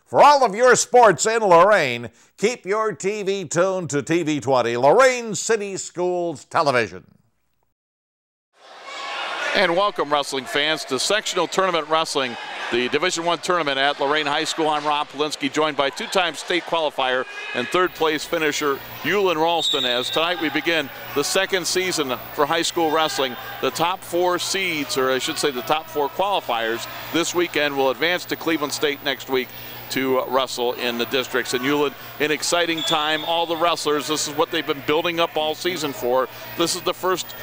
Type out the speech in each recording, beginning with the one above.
For all of your sports in Lorain, keep your TV tuned to TV 20, Lorain City Schools Television. And welcome, wrestling fans, to Sectional Tournament Wrestling, the Division I tournament at Lorain High School. I'm Rob Polinsky, joined by two-time state qualifier and third-place finisher Lorain Ralston. As tonight we begin the second season for high school wrestling. The top four seeds, or I should say the top four qualifiers, this weekend will advance to Cleveland State next week to wrestle in the districts. And Lorain, an exciting time. All the wrestlers, this is what they've been building up all season for. This is the first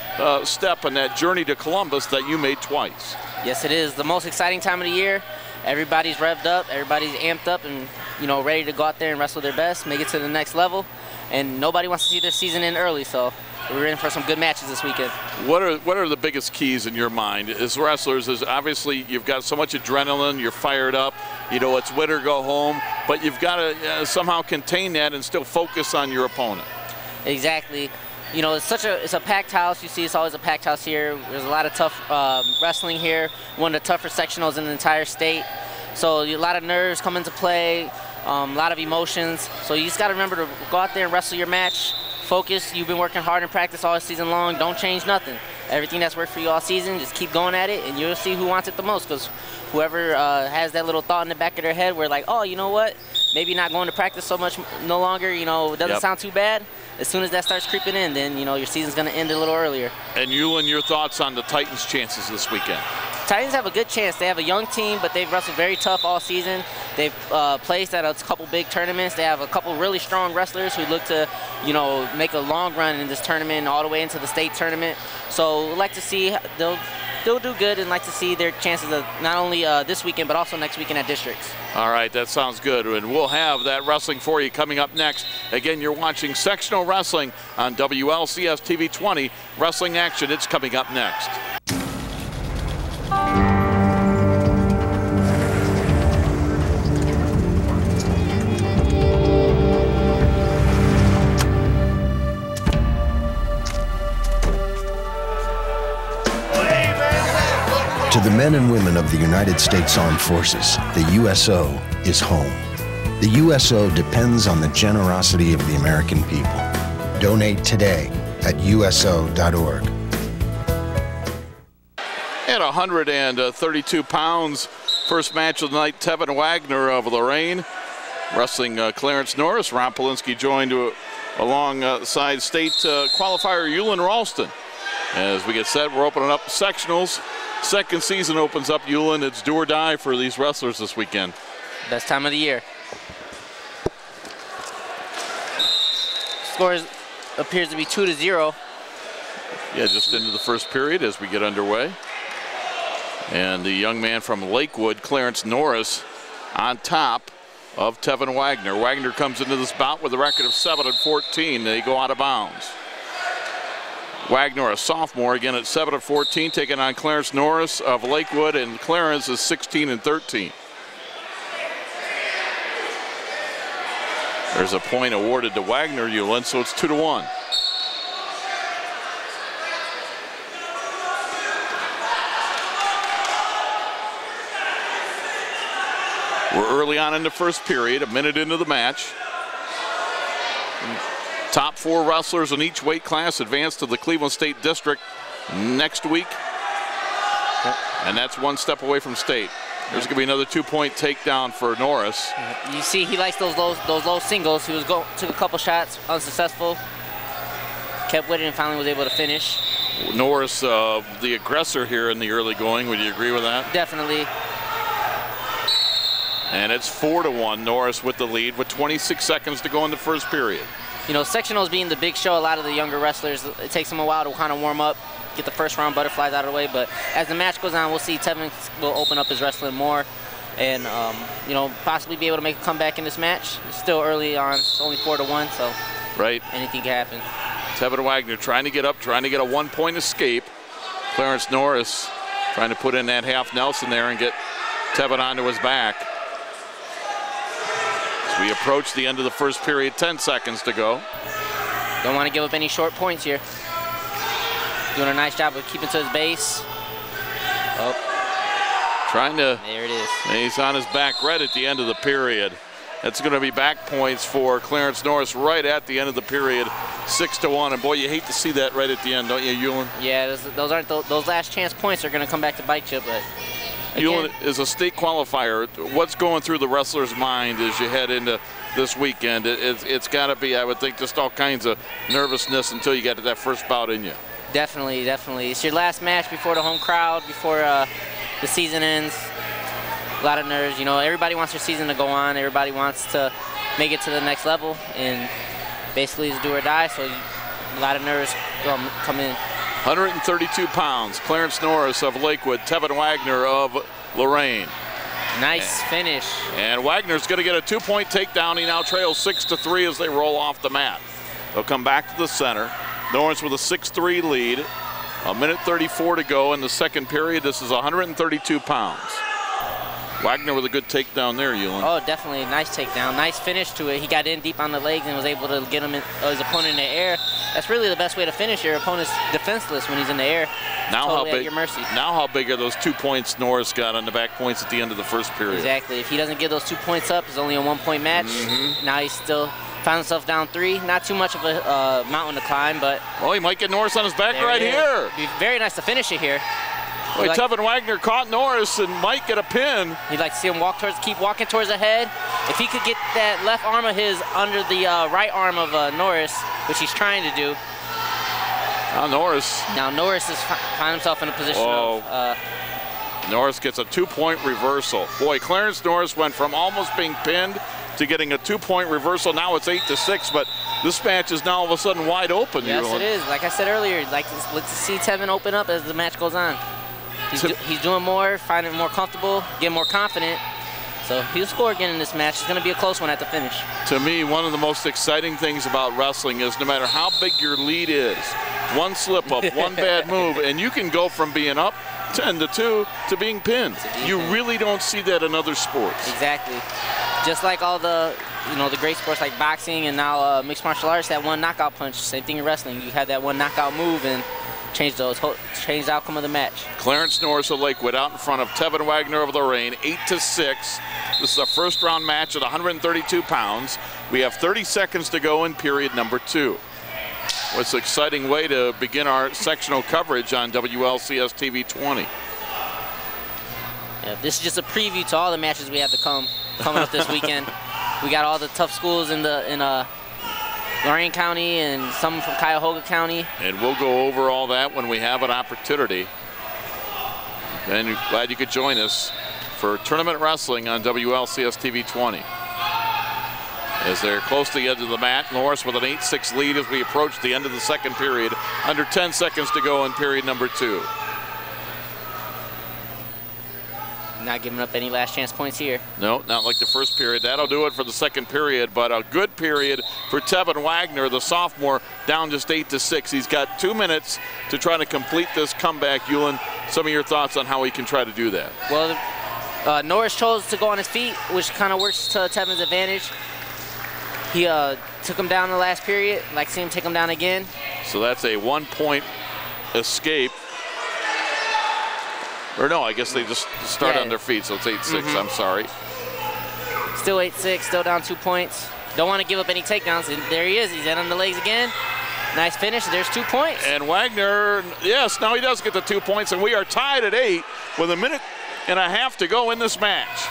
step in that journey to Columbus that you made twice. Yes, it is the most exciting time of the year. Everybody's revved up, everybody's amped up, and ready to go out there and wrestle their best, make it to the next level. And nobody wants to see their season end early, so we're in for some good matches this weekend. What are the biggest keys in your mind as wrestlers? Is obviously you've got so much adrenaline, you're fired up, it's win or go home, but you've got to somehow contain that and still focus on your opponent. Exactly. It's a packed house. You see, it's always a packed house here. There's a lot of tough wrestling here. One of the tougher sectionals in the entire state. So a lot of nerves come into play, a lot of emotions. So you just got to remember to go out there and wrestle your match. Focus. You've been working hard in practice all season long. Don't change nothing. Everything that's worked for you all season, just keep going at it, and you'll see who wants it the most. Because whoever has that little thought in the back of their head where like, oh, you know what? Maybe not going to practice so much no longer, it doesn't sound too bad. As soon as that starts creeping in, then, your season's going to end a little earlier. And Lorain, your thoughts on the Titans' chances this weekend? Titans have a good chance. They have a young team, but they've wrestled very tough all season. They've placed at a couple big tournaments. They have a couple really strong wrestlers who look to, make a long run in this tournament all the way into the state tournament. So we'd like to see they'll do good, and like to see their chances of not only this weekend but also next weekend at districts. All right, that sounds good, and we'll have that wrestling for you coming up next. Again, you're watching Sectional Wrestling on WLCS TV 20. Wrestling action, it's coming up next. To the men and women of the United States Armed Forces, the USO is home. The USO depends on the generosity of the American people. Donate today at USO.org. At 132 pounds, first match of the night, Tevin Wagner of Lorain wrestling Clarence Norris. Ron Polinsky joined alongside state qualifier Lorain Ralston. As we get set, we're opening up sectionals. Second season opens up, Lorain. It's do or die for these wrestlers this weekend. Best time of the year. Score appears to be 2-0. Yeah, just into the first period as we get underway. And the young man from Lakewood, Clarence Norris, on top of Tevin Wagner. Wagner comes into this bout with a record of 7-14. They go out of bounds. Wagner, a sophomore, again at 7-14, taking on Clarence Norris of Lakewood, and Clarence is 16-13. There's a point awarded to Wagner, Lorain, so it's 2-1. We're early on in the first period, a minute into the match. Top four wrestlers in each weight class advance to the Cleveland State District next week. And that's one step away from state. There's going to be another 2-point takedown for Norris. You see, he likes those low singles. He took a couple shots, unsuccessful. Kept with it and finally was able to finish. Norris, the aggressor here in the early going. Would you agree with that? Definitely. And it's 4-1. Norris with the lead with 26 seconds to go in the first period. Sectionals being the big show, a lot of the younger wrestlers, it takes them a while to kind of warm up, get the first round butterflies out of the way. But as the match goes on, we'll see Tevin will open up his wrestling more and, possibly be able to make a comeback in this match. It's still early on. It's only 4-1, so anything can happen. Tevin Wagner trying to get up, trying to get a 1-point escape. Clarence Norris trying to put in that half Nelson there and get Tevin onto his back. As we approach the end of the first period, 10 seconds to go. Don't want to give up any short points here. Doing a nice job of keeping to his base. Up. Trying to. There it is. And he's on his back right at the end of the period. That's going to be back points for Clarence Norris right at the end of the period, 6-1. And boy, you hate to see that right at the end, don't you, Hewlin? Yeah, those last chance points are going to come back to bite you. But Hewlin is a state qualifier. What's going through the wrestler's mind as you head into this weekend? It's got to be, I would think, just all kinds of nervousness until you get to that first bout in you. Definitely, definitely. It's your last match before the home crowd, before the season ends. A lot of nerves, you know, everybody wants their season to go on. Everybody wants to make it to the next level, and basically it's do or die, so a lot of nerves come in. 132 pounds, Clarence Norris of Lakewood, Tevin Wagner of Lorain. Nice finish. And Wagner's going to get a 2-point takedown. He now trails 6-3 as they roll off the mat. They'll come back to the center. Norris with a 6-3 lead. A minute 34 to go in the second period. This is 132 pounds. Wagner with a good takedown there, Hewlin. Oh, definitely. Nice takedown. Nice finish to it. He got in deep on the legs and was able to get his opponent in the air. That's really the best way to finish. Your opponent's defenseless when he's in the air. Now totally how big? At your mercy. Now how big are those 2 points Norris got on the back points at the end of the first period? Exactly. If he doesn't get those 2 points up, it's only a 1-point match. Now he's still found himself down 3. Not too much of a mountain to climb, but. Well, he might get Norris on his back right here. It'd be very nice to finish it here. Boy, Tevin Wagner caught Norris and might get a pin. He'd like to see him keep walking towards the head. If he could get that left arm of his under the right arm of Norris, which he's trying to do. Now Norris has found himself in a position of. Norris gets a 2-point reversal. Boy, Clarence Norris went from almost being pinned to getting a 2-point reversal. Now it's 8-6, but this match is now all of a sudden wide open. Yes, it is. Like I said earlier, let's see Tevin open up as the match goes on. He's doing more, finding more comfortable, getting more confident. So he'll score again in this match. It's going to be a close one at the finish. To me, one of the most exciting things about wrestling is no matter how big your lead is, one slip up, one bad move, and you can go from being up 10-2 to being pinned. You really don't see that in other sports. Exactly. Just like all the, the great sports like boxing and now mixed martial arts, that one knockout punch. Same thing in wrestling. You had that one knockout move and change the outcome of the match. Clarence Norris of Lakewood out in front of Tevin Wagner of Lorain, 8-6. This is a first round match at 132 pounds. We have 30 seconds to go in period number 2. It's an exciting way to begin our sectional coverage on WLCS TV 20. Yeah, this is just a preview to all the matches we have to coming up this weekend. We got all the tough schools in Lorain County and some from Cuyahoga County. And we'll go over all that when we have an opportunity. And glad you could join us for tournament wrestling on WLCS TV 20. As they're close to the edge of the mat, Norris with an 8-6 lead as we approach the end of the second period. Under 10 seconds to go in period number 2. Not giving up any last chance points here. No, not like the first period. That'll do it for the second period, but a good period for Tevin Wagner, the sophomore, down just 8-6. He's got 2 minutes to try to complete this comeback. Hewlin, some of your thoughts on how he can try to do that? Well, Norris chose to go on his feet, which kind of works to Tevin's advantage. He took him down in the last period. Like to see him take him down again. So that's a 1-point escape. Or no, I guess they just start on their feet, so it's 8-6, I'm sorry. Still 8-6, still down 2 points. Don't want to give up any takedowns, and there he is. He's in on the legs again. Nice finish, there's 2 points. And Wagner, yes, now he does get the 2 points, and we are tied at 8 with a minute and a half to go in this match.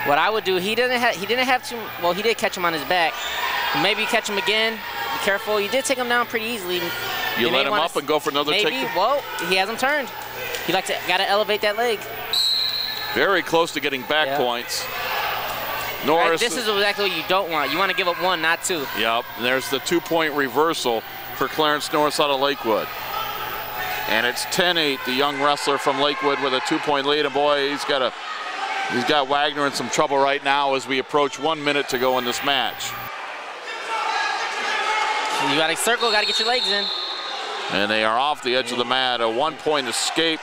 What I would do, he didn't have to, well, he did catch him on his back. Maybe catch him again, be careful. He did take him down pretty easily. You let him up and go for another takedown? Maybe, well, he hasn't turned. He gotta elevate that leg. Very close to getting back points. Norris. Right, this is exactly what you don't want. You want to give up 1, not 2. Yep, and there's the 2-point reversal for Clarence Norris out of Lakewood. And it's 10-8, the young wrestler from Lakewood with a 2-point lead. And boy, he's got Wagner in some trouble right now as we approach 1 minute to go in this match. You gotta circle, gotta get your legs in. And they are off the edge of the mat. A 1-point escape,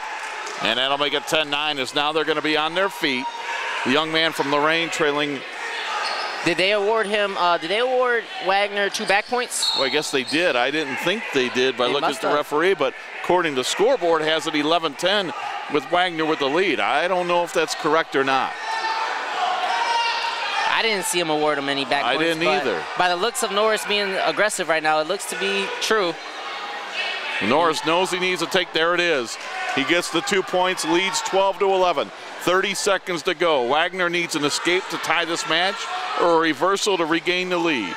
and that'll make it 10-9 as now they're going to be on their feet. The young man from Lorain trailing. Did they award Wagner 2 back points? Well, I guess they did. I didn't think they did by looking at the referee, but according to scoreboard, has it 11-10 with Wagner with the lead. I don't know if that's correct or not. I didn't see him award him any back points. I didn't either. By the looks of Norris being aggressive right now, it looks to be true. Norris knows he needs to take. There it is. He gets the 2 points, leads 12-11. 30 seconds to go. Wagner needs an escape to tie this match or a reversal to regain the lead.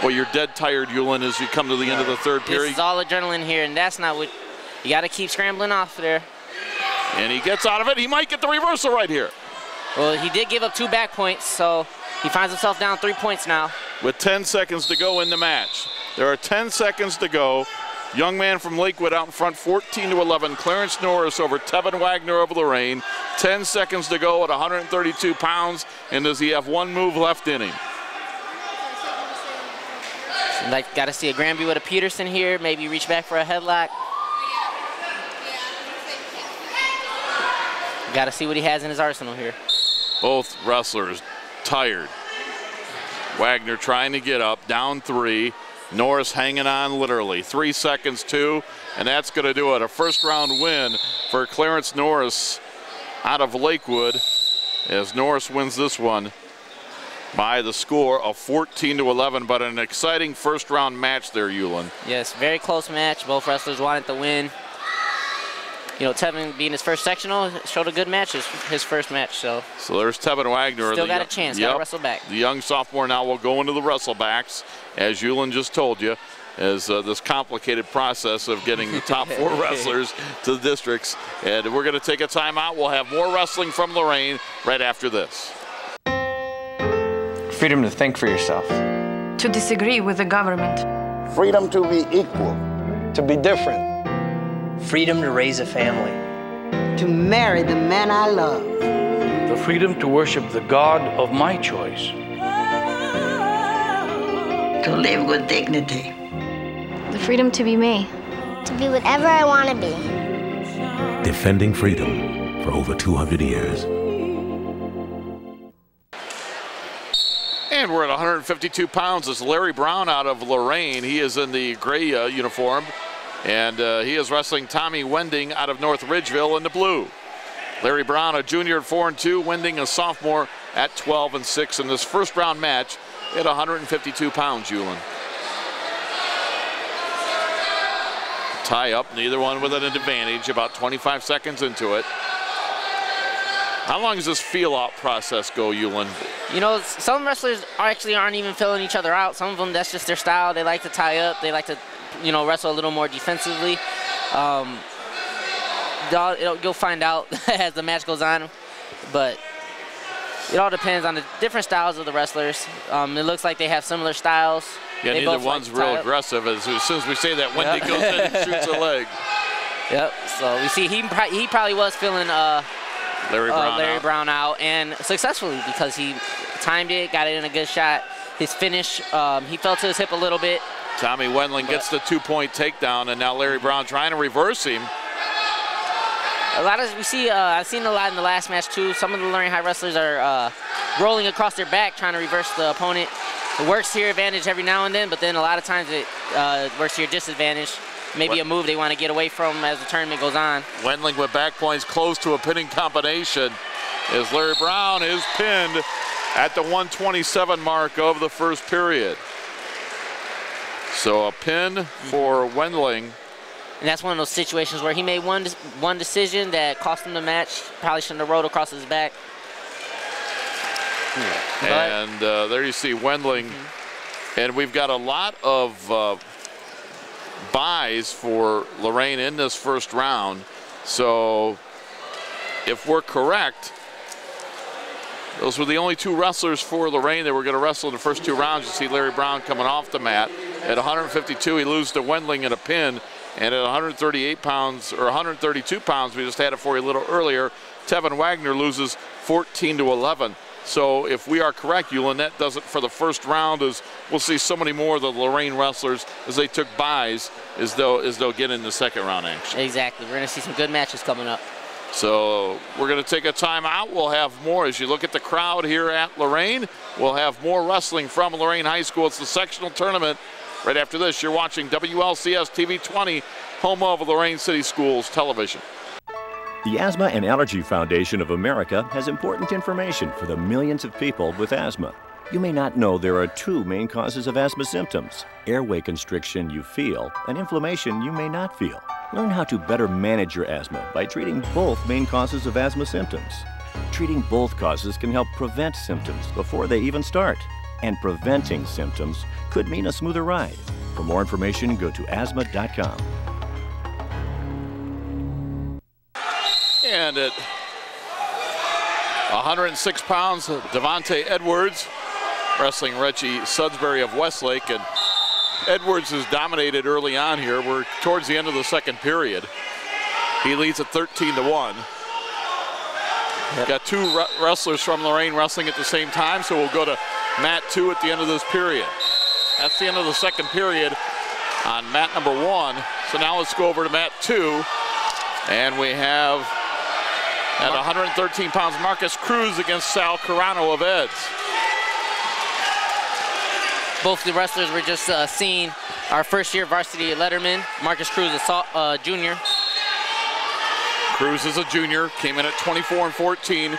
Well, you're dead tired, Yulin, as you come to the end of the third period. This is all adrenaline here, and that's not what you got to keep scrambling off there. And he gets out of it. He might get the reversal right here. Well, he did give up 2 back points, so he finds himself down 3 points now. With 10 seconds to go in the match. There are 10 seconds to go. Young man from Lakewood out in front, 14-11. Clarence Norris over Tevin Wagner of Lorain. 10 seconds to go at 132 pounds. And does he have one move left in him? Like, got to see a Granby with a Peterson here. Maybe reach back for a headlock. Got to see what he has in his arsenal here. Both wrestlers tired. Wagner trying to get up, down 3. Norris hanging on literally. 3 seconds, 2, and that's going to do it. A first-round win for Clarence Norris out of Lakewood as Norris wins this one by the score of 14-11, but an exciting first-round match there, Yulin. Yes, very close match. Both wrestlers wanted to win. You know, Tevin being his first sectional showed a good match, his first match. So there's Tevin Wagner. Still got a chance, got to wrestle back. The young sophomore now will go into the wrestlebacks, as Yulin just told you, as this complicated process of getting the top 4 wrestlers to the districts. And we're going to take a timeout. We'll have more wrestling from Lorain right after this. Freedom to think for yourself. To disagree with the government. Freedom to be equal. To be different. Freedom to raise a family. To marry the man I love. The freedom to worship the God of my choice. To live with dignity. The freedom to be me. To be whatever I want to be. Defending freedom for over 200 years. And we're at 152 pounds. It's Larry Brown out of Lorain. He is in the gray uniform. And he is wrestling Tommy Wending out of North Ridgeville in the blue. Larry Brown, a junior at 4-2, Wending a sophomore at 12-6 in this first round match at 152 pounds, Yulin. Tie up, neither one with an advantage, about 25 seconds into it. How long does this feel-out process go, Yulin? You know, some wrestlers aren't even filling each other out. Some of them, that's just their style. They like to tie up. They like to, you know, wrestle a little more defensively. You'll find out as the match goes on, but it all depends on the different styles of the wrestlers. It looks like they have similar styles. Yeah, neither one's real aggressive. As soon as we say that, Wendy goes in and shoots a leg. Yep, so we see he probably was feeling Larry Brown out, and successfully, because he timed it, got it in a good shot. His finish, he fell to his hip a little bit. Tommy Wendling gets the 2-point takedown, and now Larry Brown trying to reverse him. I've seen a lot in the last match too. Some of the Lorain High wrestlers are rolling across their back trying to reverse the opponent. It works to your advantage every now and then, but then a lot of times it works to your disadvantage. Maybe a move they want to get away from as the tournament goes on. Wendling with back points close to a pinning combination as Larry Brown is pinned at the 127 mark of the first period. So a pin for Wendling. And that's one of those situations where he made one decision that cost him the match. Probably shouldn't have rolled across his back. And there you see Wendling. And we've got a lot of buys for Lorain in this first round. So if we're correct, those were the only 2 wrestlers for Lorain that were going to wrestle in the first 2 rounds. You see Larry Brown coming off the mat. At 152, he loses to Wendling in a pin. And at 138 pounds, or 132 pounds, we just had it for you a little earlier, Tevin Wagner loses 14-11. So if we are correct, Yulin, that does it for the first round, as we'll see so many more of the Lorain wrestlers as they took buys as they'll get in the second round action. Exactly. We're going to see some good matches coming up. So we're going to take a timeout. We'll have more. As you look at the crowd here at Lorain, we'll have more wrestling from Lorain High School. It's the sectional tournament. Right after this, you're watching WLCS TV 20 home of Lorain City Schools Television. The Asthma and Allergy Foundation of America has important information for the millions of people with asthma. You may not know there are two main causes of asthma symptoms: airway constriction you feel and inflammation you may not feel. Learn how to better manage your asthma by treating both main causes of asthma symptoms. Treating both causes can help prevent symptoms before they even start. And preventing symptoms could mean a smoother ride. For more information, go to asthma.com. And at 106 pounds, Devontae Edwards wrestling Reggie Sudsbury of Westlake. And Edwards has dominated early on here. We're towards the end of the second period. He leads at 13-1. Yep. Got two wrestlers from Lorain wrestling at the same time, so we'll go to mat 2 at the end of this period. That's the end of the second period on mat number 1. So now let's go over to mat 2. And we have, at 113 pounds, Marcus Cruz against Sal Carano of Eds. Both the wrestlers were just seeing our first-year varsity letterman. Marcus Cruz, a junior. Cruz is a junior, came in at 24-14,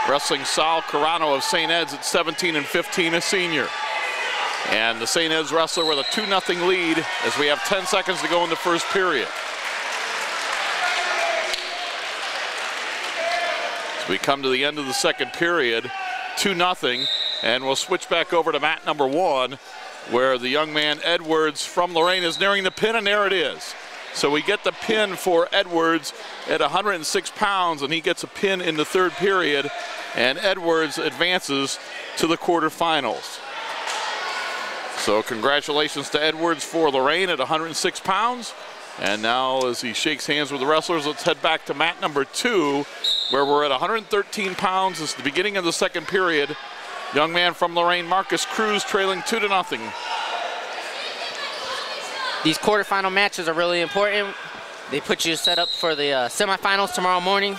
wrestling Sal Carano of St. Ed's at 17-15, a senior. And the St. Ed's wrestler with a 2-0 lead as we have 10 seconds to go in the first period. As we come to the end of the second period, 2-0, and we'll switch back over to mat number 1, where the young man Edwards from Lorain is nearing the pin, and there it is. So we get the pin for Edwards at 106 pounds, and he gets a pin in the third period, and Edwards advances to the quarterfinals. So congratulations to Edwards for Lorain at 106 pounds. And now as he shakes hands with the wrestlers, let's head back to mat number 2, where we're at 113 pounds. It's the beginning of the second period. Young man from Lorain, Marcus Cruz, trailing 2-0. These quarterfinal matches are really important. They put you set up for the semifinals tomorrow morning.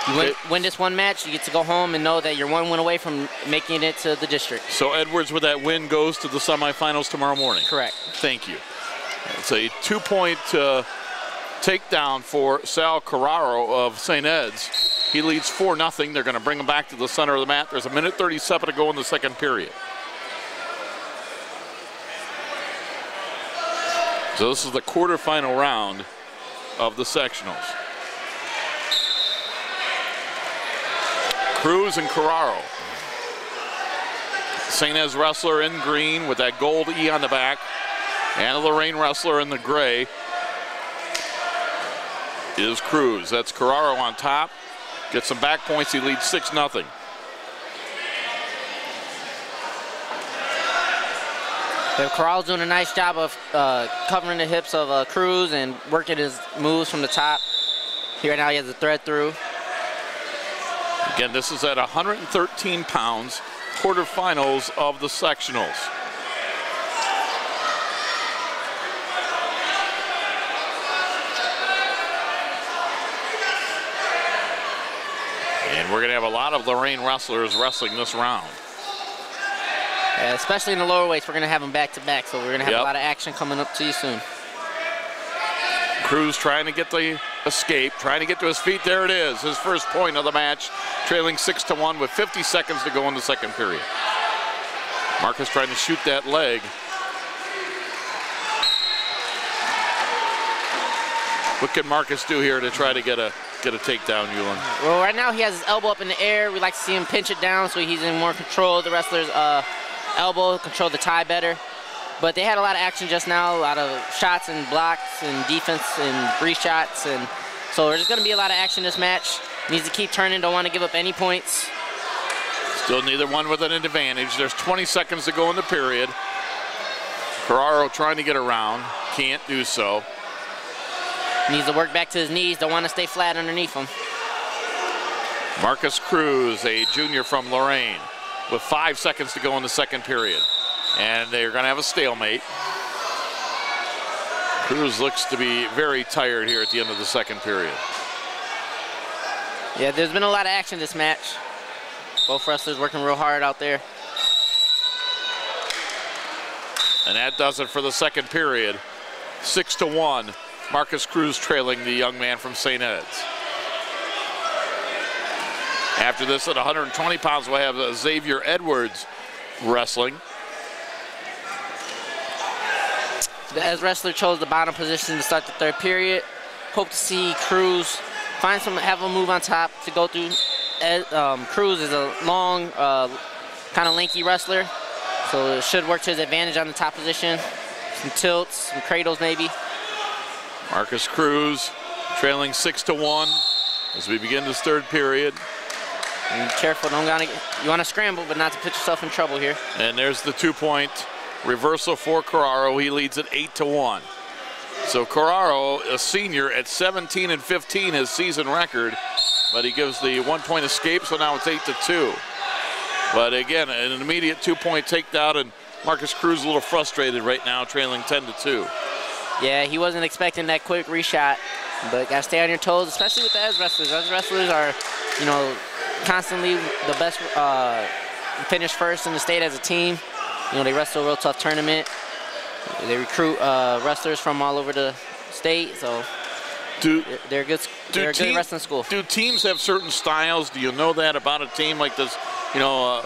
You win this one match, you get to go home and know that you're one win away from making it to the district. So Edwards with that win goes to the semifinals tomorrow morning. Correct. Thank you. It's a 2-point takedown for Sal Carraro of St. Ed's. He leads 4-0. They're going to bring him back to the center of the mat. There's 1:37 to go in the second period. So this is the quarterfinal round of the sectionals. Cruz and Carraro. St. Ed's wrestler in green with that gold E on the back, and a Lorain wrestler in the gray is Cruz. That's Carraro on top. Gets some back points. He leads 6-0. Carral's doing a nice job of covering the hips of Cruz and working his moves from the top. Here now he has a thread through. Again, this is at 113 pounds, quarterfinals of the sectionals. And we're going to have a lot of Lorain wrestlers wrestling this round. Yeah, especially in the lower weights, we're going to have them back-to-back, so we're going to have a lot of action coming up to you soon. Cruz trying to get the escape, trying to get to his feet. There it is, his first point of the match, trailing 6-1 with 50 seconds to go in the second period. Marcus trying to shoot that leg. What can Marcus do here to try to get a takedown, Yulin? Well, right now he has his elbow up in the air. We like to see him pinch it down so he's in more control of the wrestler's elbow, control the tie better. But they had a lot of action just now, a lot of shots and blocks and defense and free shots. And so there's going to be a lot of action this match. Needs to keep turning, don't want to give up any points. Still neither one with an advantage. There's 20 seconds to go in the period. Carraro trying to get around, can't do so. Needs to work back to his knees, don't want to stay flat underneath him. Marcus Cruz, a junior from Lorain, with 5 seconds to go in the second period. And they're going to have a stalemate. Cruz looks to be very tired here at the end of the second period. Yeah, there's been a lot of action this match. Both wrestlers working real hard out there. And that does it for the second period. 6-1 Marcus Cruz trailing the young man from St. Ed's. After this, at 120 pounds, we'll have Xavier Edwards wrestling. The Ed's wrestler chose the bottom position to start the third period. Hope to see Cruz have a move on top to go through. Cruz is a long, kind of lanky wrestler, so it should work to his advantage on the top position. Some tilts, some cradles maybe. Marcus Cruz trailing 6-1 as we begin this third period. And be careful, you want to scramble, but not to put yourself in trouble here. And there's the 2-point reversal for Carraro. He leads at 8-1. So Carraro, a senior at 17-15, his season record, but he gives the 1-point escape, so now it's 8-2. But again, an immediate 2-point takedown, and Marcus Cruz a little frustrated right now, trailing 10-2. Yeah, he wasn't expecting that quick reshot, but got to stay on your toes, especially with the Ed's wrestlers. Ed's wrestlers are, you know, constantly the best, finish first in the state as a team. You know, they wrestle a real tough tournament. They recruit wrestlers from all over the state, so they're a good wrestling school. Do teams have certain styles? Do you know that about a team like this? You know,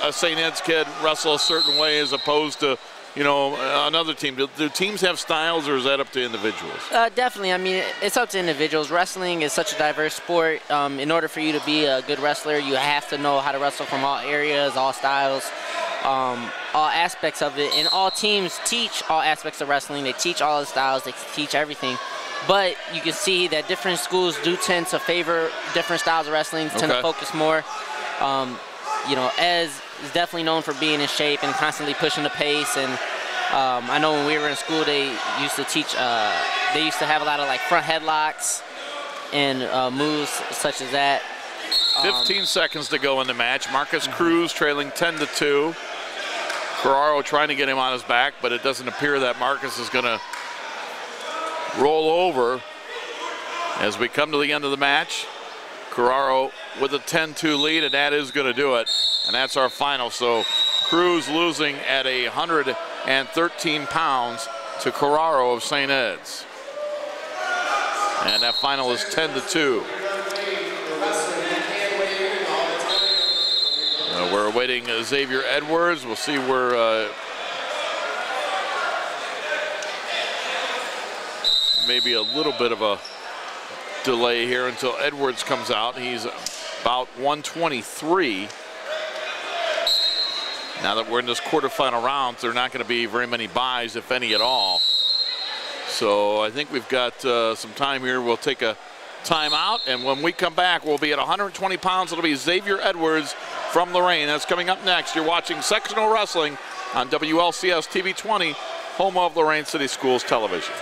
a St. Ed's kid wrestle a certain way as opposed to, you know, another team. Do teams have styles, or is that up to individuals? Definitely. I mean, it's up to individuals. Wrestling is such a diverse sport. In order for you to be a good wrestler, you have to know how to wrestle from all areas, all styles, all aspects of it. And all teams teach all aspects of wrestling. They teach all the styles. They teach everything. But you can see that different schools do tend to favor different styles of wrestling, tend to focus more. You know, Ez is definitely known for being in shape and constantly pushing the pace. And I know when we were in school, they used to teach, they used to have a lot of like front headlocks and moves such as that. 15 seconds to go in the match. Marcus Cruz trailing 10-2. Carraro trying to get him on his back, but it doesn't appear that Marcus is going to roll over as we come to the end of the match. Carraro with a 10-2 lead, and that is going to do it. And that's our final. So Cruz losing at 113 pounds to Carraro of St. Ed's. And that final is 10-2. We're awaiting Xavier Edwards. We'll see where maybe a little bit of a delay here until Edwards comes out. He's about 123. Now that we're in this quarterfinal round, there are not going to be very many buys, if any at all. So I think we've got some time here. We'll take a timeout, and when we come back, we'll be at 120 pounds. It'll be Xavier Edwards from Lorain. That's coming up next. You're watching Sectional Wrestling on WLCS TV 20, home of Lorain City Schools Television.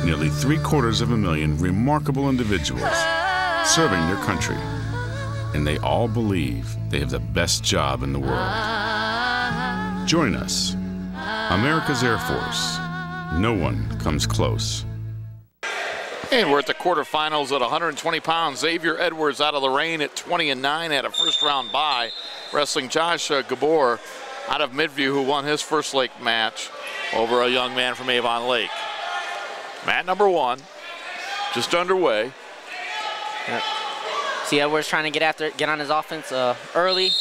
Nearly 750,000 remarkable individuals serving their country. And they all believe they have the best job in the world. Join us, America's Air Force. No one comes close. And we're at the quarterfinals at 120 pounds. Xavier Edwards out of Lorain at 20-9, had a first-round bye, wrestling Josh Gabor out of Midview, who won his first Lake match over a young man from Avon Lake. Mat number one, just underway. Yep. See Edwards trying to get on his offense early,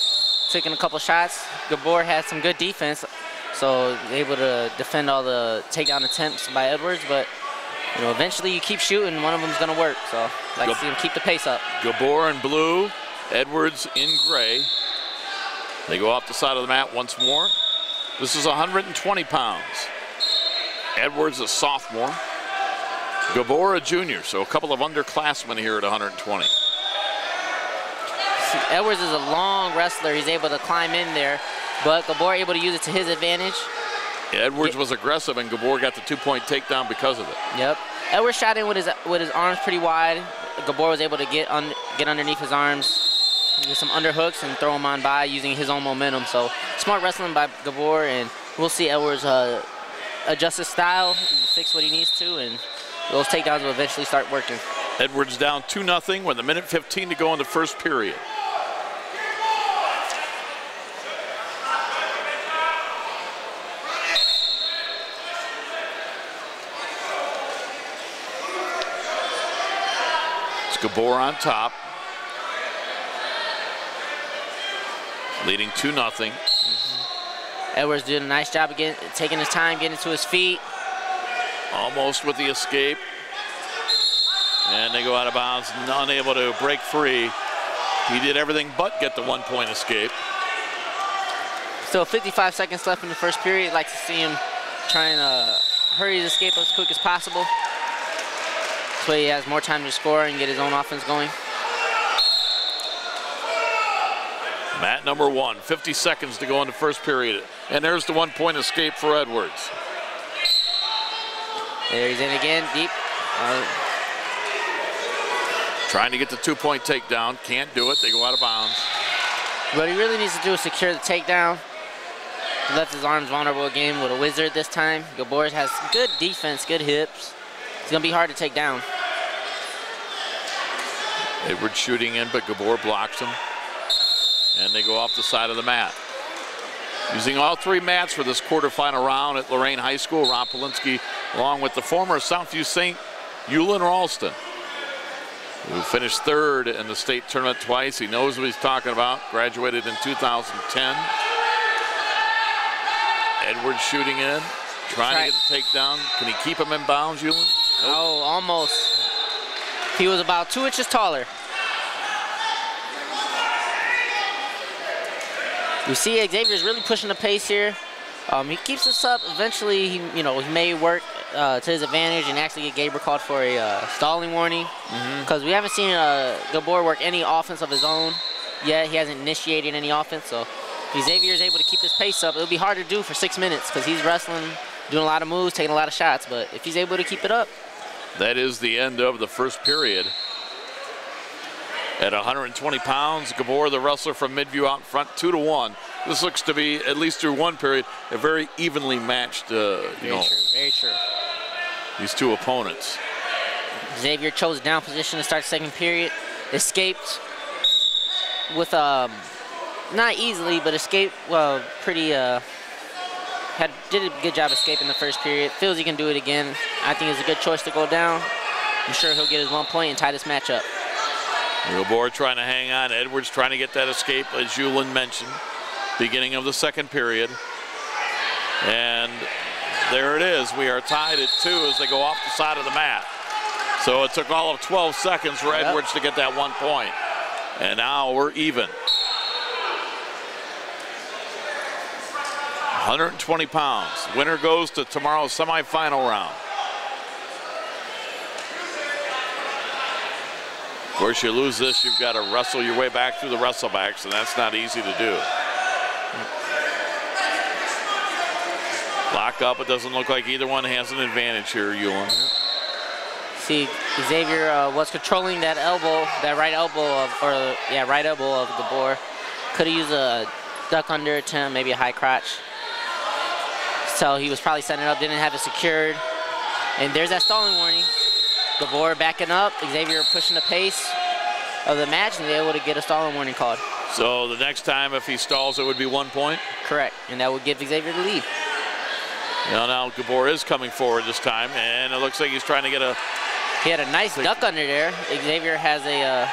taking a couple shots. Gabor had some good defense, so able to defend all the takedown attempts by Edwards, but you know, eventually you keep shooting, one of them's gonna work, so I'd like to see him keep the pace up. Gabor in blue, Edwards in gray. They go off the side of the mat once more. This is 120 pounds. Edwards a sophomore. Gabor a junior, so a couple of underclassmen here at 120. Edwards is a long wrestler. He's able to climb in there, but Gabor able to use it to his advantage. Edwards was aggressive, and Gabor got the 2-point takedown because of it. Yep. Edwards shot in with his arms pretty wide. Gabor was able to get underneath his arms, get some underhooks, and throw him on by using his own momentum. So smart wrestling by Gabor, and we'll see Edwards adjust his style, fix what he needs to, and those takedowns will eventually start working. Edwards down 2-0 with 1:15 to go in the first period. It's Gabor on top. Leading 2-0. Edwards did a nice job of taking his time, getting to his feet. Almost with the escape. And they go out of bounds, unable to break free. He did everything but get the 1-point escape. Still 55 seconds left in the first period. I'd like to see him trying to hurry his escape as quick as possible. This way he has more time to score and get his own offense going. Mat number 1, 50 seconds to go in the first period. And there's the 1-point escape for Edwards. There he's in again, deep. Trying to get the 2-point takedown. Can't do it. They go out of bounds. What he really needs to do is secure the takedown. He left his arms vulnerable again with a wizard this time. Gabor has good defense, good hips. It's going to be hard to take down. Edwards shooting in, but Gabor blocks him. And they go off the side of the mat. Using all 3 mats for this quarterfinal round at Lorain High School, Ron Polinsky, along with the former Southview Saint, Euland Ralston, who finished 3rd in the state tournament twice. He knows what he's talking about. Graduated in 2010. Edwards shooting in, trying to get the takedown. Can he keep him in bounds, Euland? Oh, almost. He was about 2 inches taller. You see Xavier's really pushing the pace here. He keeps this up. Eventually, he may work to his advantage and actually get Gabriel called for a stalling warning. Because we haven't seen Gabor work any offense of his own yet. He hasn't initiated any offense. So if Xavier is able to keep this pace up, it'll be hard to do for 6 minutes because he's wrestling, doing a lot of moves, taking a lot of shots. But if he's able to keep it up. That is the end of the first period. At 120 pounds, Gabor, the wrestler from Midview, out in front, 2-1. This looks to be, at least through one period, a very evenly matched, Very true. These two opponents. Xavier chose down position to start second period. Escaped with, not easily, but escaped pretty, did a good job escaping the first period. Feels he can do it again. I think it's a good choice to go down. I'm sure he'll get his 1 point and tie this match up. Gabor trying to hang on. Edwards trying to get that escape, as Euland mentioned. Beginning of the second period. And there it is. We are tied at 2 as they go off the side of the mat. So it took all of 12 seconds for Edwards to get that 1 point. And now we're even. 120 pounds. Winner goes to tomorrow's semifinal round. Of course, you lose this, you've got to wrestle your way back through the wrestlebacks, and that's not easy to do. Lock up, it doesn't look like either one has an advantage here, Euland. See, Xavier was controlling that elbow, that right elbow of Gabor. Could have used a duck under attempt, maybe a high crotch. So he was probably setting it up, didn't have it secured. And there's that stalling warning. Gabor backing up, Xavier pushing the pace of the match, and they're able to get a stalling warning called. So the next time, if he stalls, it would be 1 point? Correct, and that would give Xavier the lead. Now Gabor is coming forward this time, and it looks like he's trying to get a... He had a nice duck under there. Xavier has a...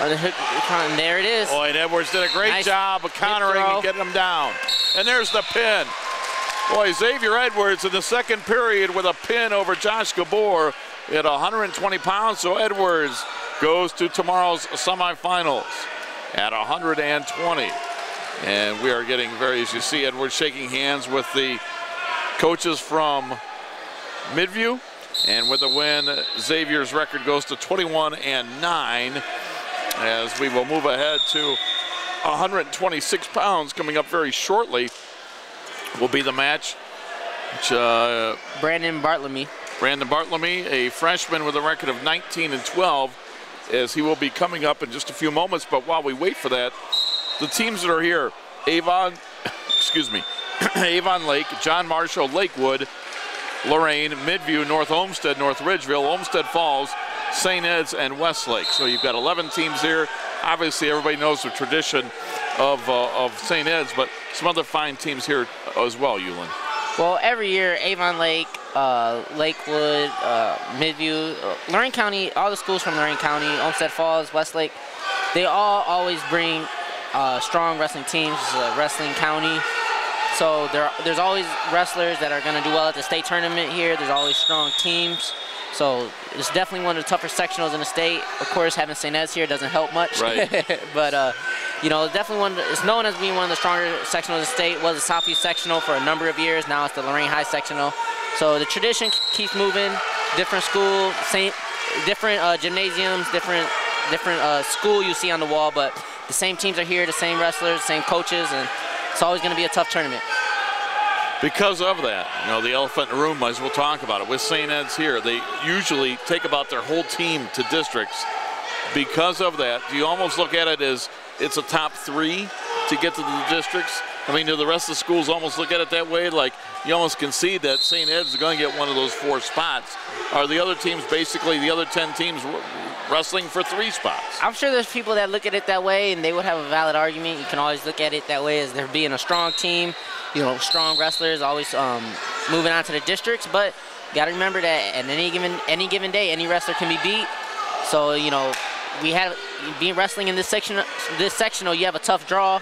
and there it is. Boy, and Edwards did a great job of countering and getting him down. And there's the pin. Boy, Xavier Edwards in the second period with a pin over Josh Gabor at 120 pounds. So Edwards goes to tomorrow's semifinals at 120. And we are getting as you see, Edwards shaking hands with the coaches from Midview. And with the win, Xavier's record goes to 21-9 as we will move ahead to 126 pounds coming up very shortly. Will be the match. Brandon Bartlemy. Brandon Bartlemy, a freshman with a record of 19-12, as he will be coming up in just a few moments. But while we wait for that, the teams that are here, Avon Lake, John Marshall, Lakewood, Lorain, Midview, North Olmsted, North Ridgeville, Olmsted Falls, St. Ed's, and Westlake. So you've got 11 teams here. Obviously, everybody knows the tradition of St. Ed's, but some other fine teams here as well, Yulin. Well, every year, Avon Lake, Lakewood, Midview, Lorain County, all the schools from Lorain County, Olmsted Falls, Westlake, they all always bring strong wrestling teams. It's a wrestling county. So there's always wrestlers that are going to do well at the state tournament here. There's always strong teams. So it's definitely one of the tougher sectionals in the state. Of course, having St. Ed's here doesn't help much. Right. But, you know, definitely it's known as being one of the stronger sectionals in the state. It was the Southeast sectional for a number of years. Now it's the Lorain High sectional. So the tradition keeps moving. Different school, different gymnasiums, different school you see on the wall, but the same teams are here, the same wrestlers, same coaches, and it's always going to be a tough tournament. Because of that, you know, the elephant in the room, might as well talk about it. With St. Ed's here, they usually take about their whole team to districts. Because of that, do you almost look at it as it's a top 3 to get to the districts? I mean, do the rest of the schools almost look at it that way? Like, you almost concede that St. Ed's is going to get one of those 4 spots. Are the other teams, basically the other 10 teams, wrestling for 3 spots? I'm sure there's people that look at it that way, and they would have a valid argument. You can always look at it that way as there being a strong team, you know, strong wrestlers always moving on to the districts. But you got to remember that at any given day, any wrestler can be beat. So, you know, we have being wrestling in this sectional, you have a tough draw.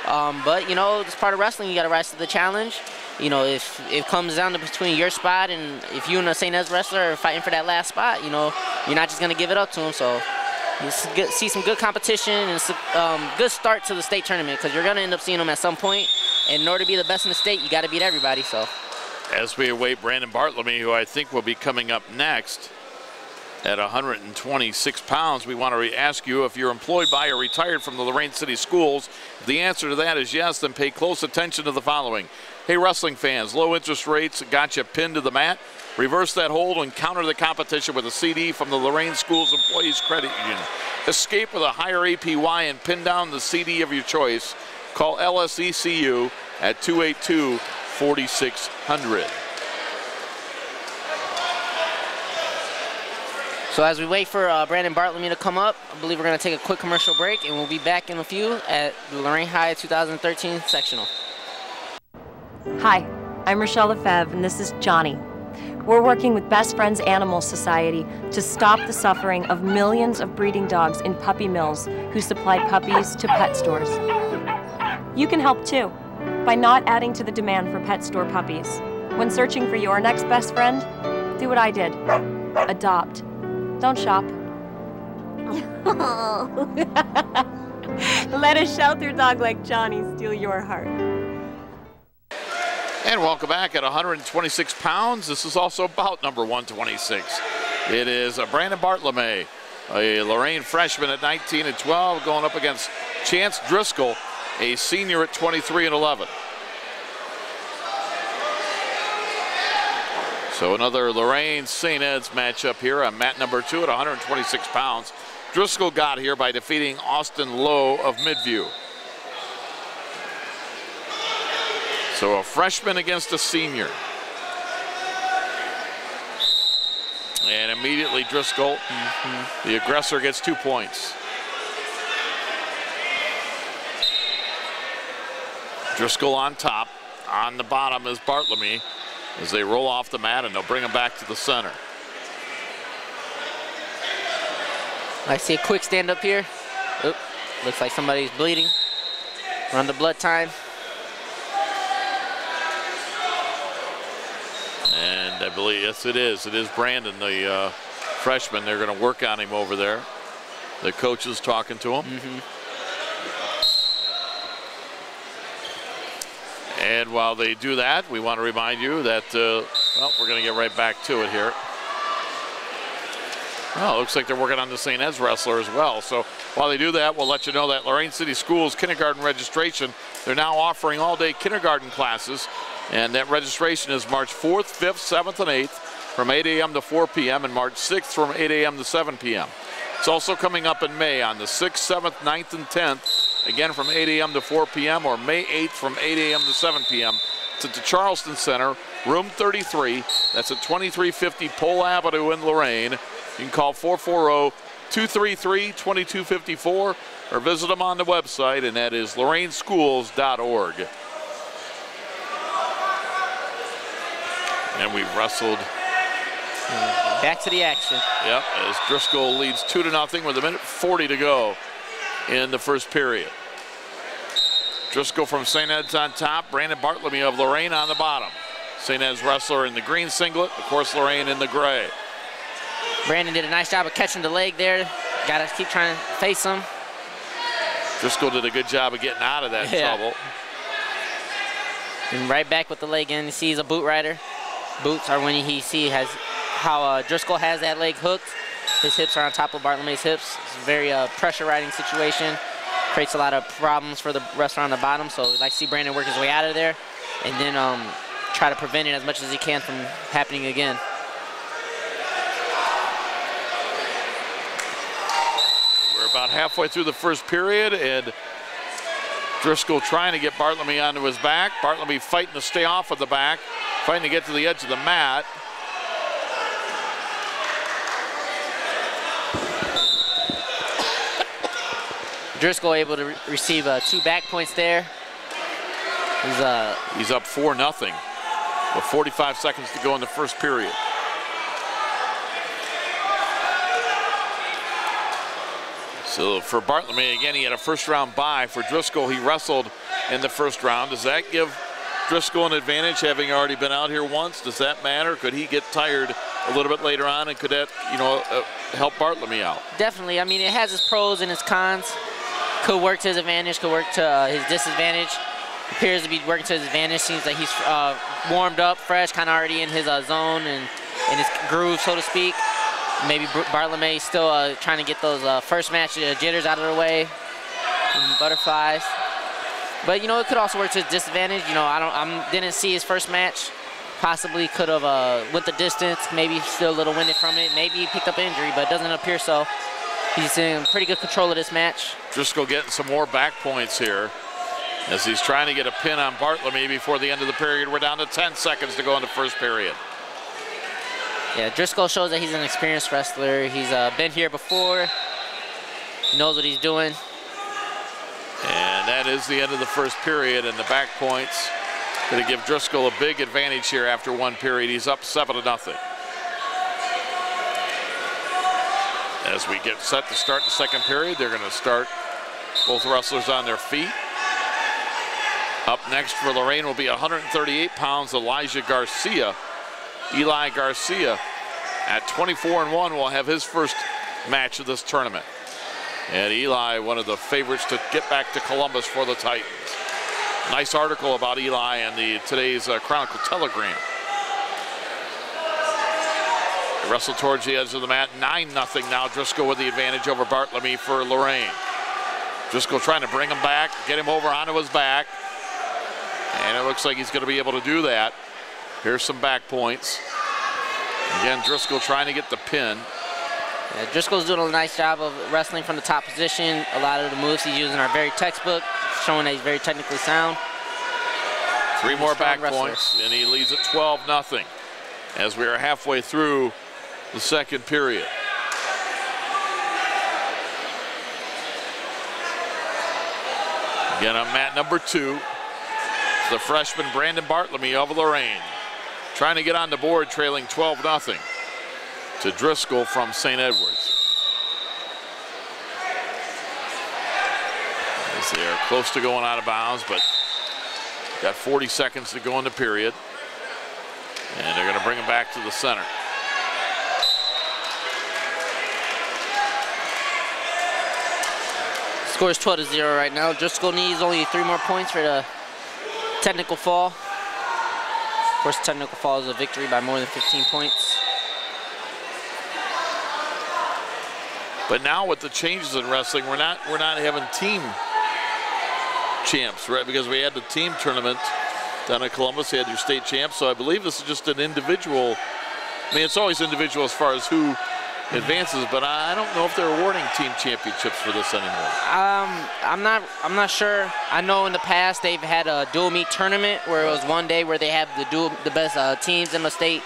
But, you know, it's part of wrestling. You got to rise to the challenge. You know, if it comes down to between your spot and if you and a St. Ed's wrestler are fighting for that last spot, you know, you're not just going to give it up to them. So you see some good competition and it's a good start to the state tournament because you're going to end up seeing them at some point. And in order to be the best in the state, you got to beat everybody. So as we await Brandon Bartlemy, who I think will be coming up next at 126 pounds, we want to ask you if you're employed by or retired from the Lorain City Schools. If the answer to that is yes, then pay close attention to the following. Hey, wrestling fans, low interest rates got you pinned to the mat. Reverse that hold and counter the competition with a CD from the Lorain Schools Employees Credit Union. Escape with a higher APY and pin down the CD of your choice. Call LSECU at 282-4600. So as we wait for Brandon Bartlemy to come up, I believe we're going to take a quick commercial break, and we'll be back in a few at the Lorain High 2013 sectional. Hi, I'm Rochelle Lefebvre, and this is Johnny. We're working with Best Friends Animal Society to stop the suffering of millions of breeding dogs in puppy mills who supply puppies to pet stores. You can help too, by not adding to the demand for pet store puppies. When searching for your next best friend, do what I did. Adopt. Don't shop. Let a shelter dog like Johnny steal your heart. And welcome back at 126 pounds. This is also bout number 126. It is Brandon Bartlemy, a Lorain freshman at 19 and 12, going up against Chance Driscoll, a senior at 23 and 11. So another Lorain St. Ed's matchup here on mat number 2 at 126 pounds. Driscoll got here by defeating Austin Lowe of Midview. So a freshman against a senior. And immediately Driscoll, the aggressor, gets 2 points. Driscoll on top. On the bottom is Bartlemy as they roll off the mat, and they'll bring him back to the center. I see a quick stand up here. Oop, looks like somebody's bleeding. Run the blood time. And I believe, yes, it is. It is Brandon, the freshman. They're going to work on him over there. The coach is talking to him. And while they do that, we want to remind you that, well, we're going to get right back to it here. Well, it looks like they're working on the St. Ed's wrestler as well. So while they do that, we'll let you know that Lorain City Schools kindergarten registration, they're now offering all-day kindergarten classes. And that registration is March 4th, 5th, 7th, and 8th from 8 a.m. to 4 p.m. and March 6th from 8 a.m. to 7 p.m. It's also coming up in May on the 6th, 7th, 9th, and 10th, again from 8 a.m. to 4 p.m. or May 8th from 8 a.m. to 7 p.m. It's at the Charleston Center, room 33. That's at 2350 Pole Avenue in Lorain. You can call 440-233-2254 or visit them on the website, and that is loraineschools.org. And we've wrestled. Back to the action. Yep, as Driscoll leads 2-0 with 1:40 to go in the first period. Driscoll from St. Ed's on top, Brandon Bartlemy of Lorain on the bottom. St. Ed's wrestler in the green singlet, of course Lorain in the gray. Brandon did a nice job of catching the leg there. Got to keep trying to face him. Driscoll did a good job of getting out of that trouble. And right back with the leg in. You see he's a boot rider. Boots are when he see how Driscoll has that leg hooked. His hips are on top of Bartlemy's hips. It's a very pressure riding situation. Creates a lot of problems for the wrestler on the bottom. So we'd like to see Brandon work his way out of there and then try to prevent it as much as he can from happening again. We're about halfway through the first period, and Driscoll trying to get Bartlemy onto his back. Bartlemy fighting to stay off of the back, fighting to get to the edge of the mat. Driscoll able to receive 2 back points there. He's up 4-0 with 45 seconds to go in the first period. So for Bartlemy, again, he had a first round bye. For Driscoll, he wrestled in the first round. Does that give Driscoll an advantage, having already been out here once? Does that matter? Could he get tired a little bit later on, and could that, help Bartlemy out? Definitely. I mean, it has its pros and its cons. Could work to his advantage, could work to his disadvantage. Appears to be working to his advantage. Seems like he's warmed up, fresh, kind of already in his zone and in his groove, so to speak. Maybe Bartlemy still trying to get those first match jitters out of the way, and butterflies. But it could also work to his disadvantage. I didn't see his first match. Possibly could have went the distance. Maybe still a little winded from it. Maybe he picked up injury, but it doesn't appear so. He's in pretty good control of this match. Driscoll getting some more back points here as he's trying to get a pin on Bartlemy before the end of the period. We're down to 10 seconds to go in the first period. Yeah, Driscoll shows that he's an experienced wrestler. He's been here before. He knows what he's doing. And that is the end of the first period, and the back points going to give Driscoll a big advantage here after one period. He's up 7-0. As we get set to start the second period, they're going to start both wrestlers on their feet. Up next for Lorain will be 138 pounds, Elijah Garcia. Eli Garcia at 24-1 will have his first match of this tournament. And Eli, one of the favorites to get back to Columbus for the Titans. Nice article about Eli in today's Chronicle Telegram. They wrestle towards the edge of the mat, 9-0 now. Driscoll with the advantage over Bartlemy for Lorain. Driscoll trying to bring him back, get him over onto his back. And it looks like he's going to be able to do that. Here's some back points. Again, Driscoll trying to get the pin. Yeah, Driscoll's doing a nice job of wrestling from the top position. A lot of the moves he's using are very textbook, showing that he's very technically sound. 3 more back points, and he leads at 12-0 as we are halfway through the second period. Again, on mat number 2, the freshman Brandon Bartlemy of Lorain, trying to get on the board, trailing 12-0 to Driscoll from St. Edwards. As they are close to going out of bounds, but got 40 seconds to go in the period. And they're going to bring him back to the center. Score is 12-0 right now. Driscoll needs only 3 more points for the technical fall. Of course, technical fall is a victory by more than 15 points. But now with the changes in wrestling, we're not having team champs, right? Because we had the team tournament down in Columbus. You had your state champs. So I believe this is just an individual. I mean, it's always individual as far as who advances, but I don't know if they're awarding team championships for this anymore. I'm not sure. I know in the past they've had a dual meet tournament where it was one day where they have the best teams in the state.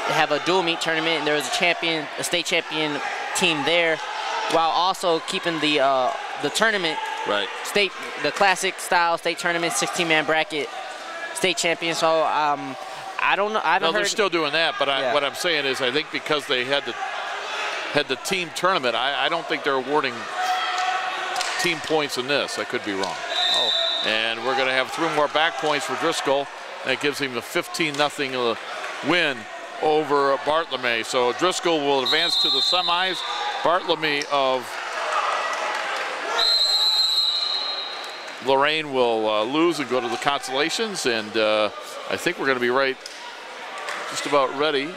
They have a dual meet tournament, and there was a state champion team there, while also keeping the tournament, right? The classic style state tournament, 16-man bracket, state champion. So I don't know. I haven't heard. They're still doing that, but what I'm saying is I think because they had the team tournament, I don't think they're awarding team points in this. I could be wrong. Oh. And we're going to have 3 more back points for Driscoll. That gives him a 15-0 win over Bartlemy. So Driscoll will advance to the semis. Bartlemy of Lorain will lose and go to the consolations. And I think we're going to be just about ready.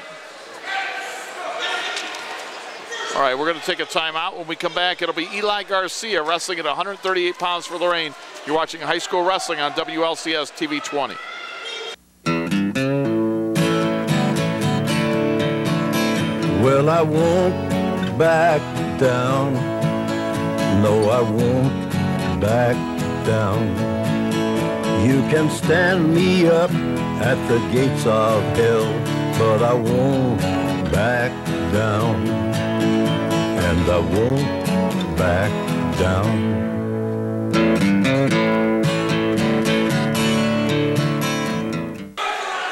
All right, we're going to take a timeout. When we come back, it'll be Eli Garcia wrestling at 138 pounds for Lorain. You're watching high school wrestling on WLCS TV 20. Well, I won't back down. No, I won't back down. You can stand me up at the gates of hell, but I won't back down. And I won't back down.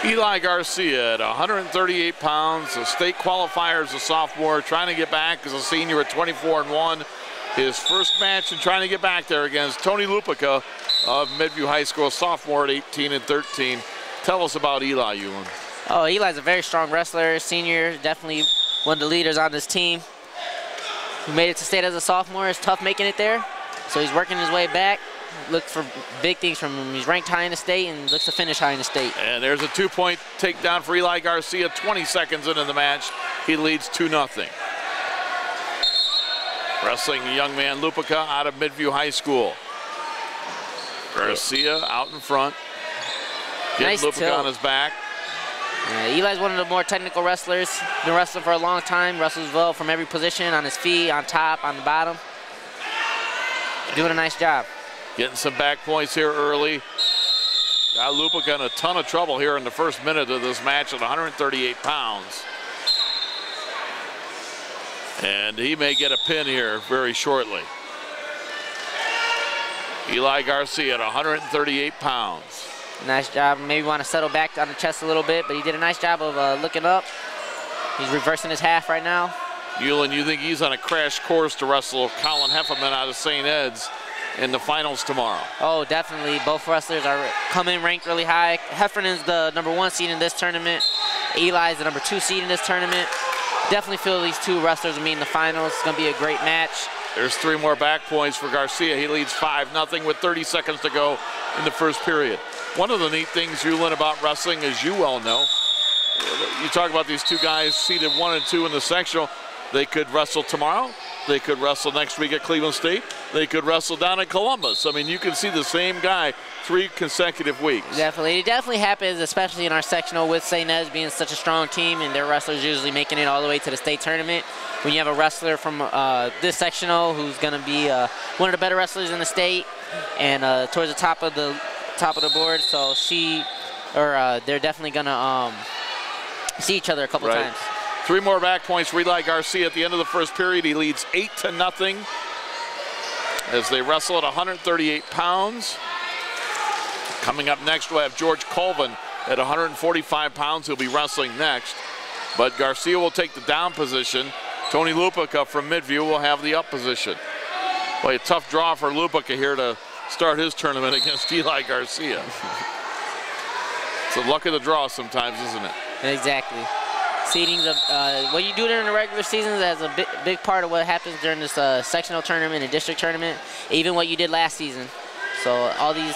Eli Garcia at 138 pounds, a state qualifier as a sophomore, trying to get back as a senior at 24-1. His first match and trying to get back there against Tony Lupica of Midview High School, sophomore at 18-13. Tell us about Eli, Ewan. Oh, Eli's a very strong wrestler, senior, definitely one of the leaders on this team. He made it to state as a sophomore. It's tough making it there, so he's working his way back. Look for big things from him. He's ranked high in the state and looks to finish high in the state. And there's a 2-point takedown for Eli Garcia. 20 seconds into the match, he leads 2-0. Wrestling young man Lupica out of Midview High School. Garcia out in front. Getting Nice Lupica tilt on his back. Yeah, Eli's one of the more technical wrestlers. Been wrestling for a long time. Wrestles well from every position, on his feet, on top, on the bottom. Doing a nice job. Getting some back points here early. Got Lupica in a ton of trouble here in the first minute of this match at 138 pounds. And he may get a pin here very shortly. Eli Garcia at 138 pounds. Nice job. Maybe want to settle back on the chest a little bit, but he did a nice job of looking up. He's reversing his half right now. Ewan, you think he's on a crash course to wrestle Colin Hefferman out of St. Ed's in the finals tomorrow? Oh, definitely. Both wrestlers are coming ranked really high. Heffernan's the #1 seed in this tournament. Eli's the #2 seed in this tournament. Definitely feel these two wrestlers will meet in the finals. It's going to be a great match. There's 3 more back points for Garcia. He leads 5-0 with 30 seconds to go in the first period. One of the neat things you learn about wrestling, as you well know, you talk about these two guys seeded 1 and 2 in the sectional. They could wrestle tomorrow. They could wrestle next week at Cleveland State. They could wrestle down in Columbus. I mean, you can see the same guy 3 consecutive weeks. Definitely. It definitely happens, especially in our sectional with St. Ed's being such a strong team and their wrestlers usually making it all the way to the state tournament. When you have a wrestler from this sectional who's going to be one of the better wrestlers in the state and towards the top of the board, so they're definitely going to see each other a couple times. 3 more back points for Eli Garcia at the end of the first period. He leads 8-0 as they wrestle at 138 pounds. Coming up next, we'll have George Colvin at 145 pounds. He'll be wrestling next. But Garcia will take the down position. Tony Lupica from Midview will have the up position. Boy, a tough draw for Lupica here to start his tournament against Eli Garcia. It's the luck of the draw sometimes, isn't it? Exactly. Seedings of what you do during the regular season is a big part of what happens during this sectional tournament and district tournament, even what you did last season. So all these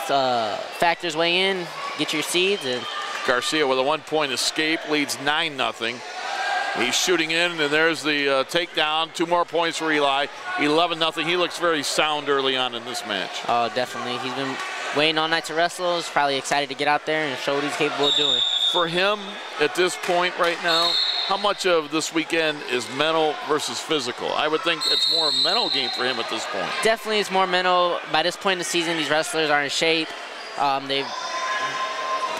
factors weigh in, get your seeds. And Garcia with a 1-point escape leads 9-0. He's shooting in, and there's the takedown. 2 more points for Eli. 11-0. He looks very sound early on in this match. Oh, definitely. He's been waiting all night to wrestle. He's probably excited to get out there and show what he's capable of doing. For him, at this point right now, how much of this weekend is mental versus physical? I would think it's more a mental game for him at this point. Definitely it's more mental. By this point in the season, these wrestlers are in shape. They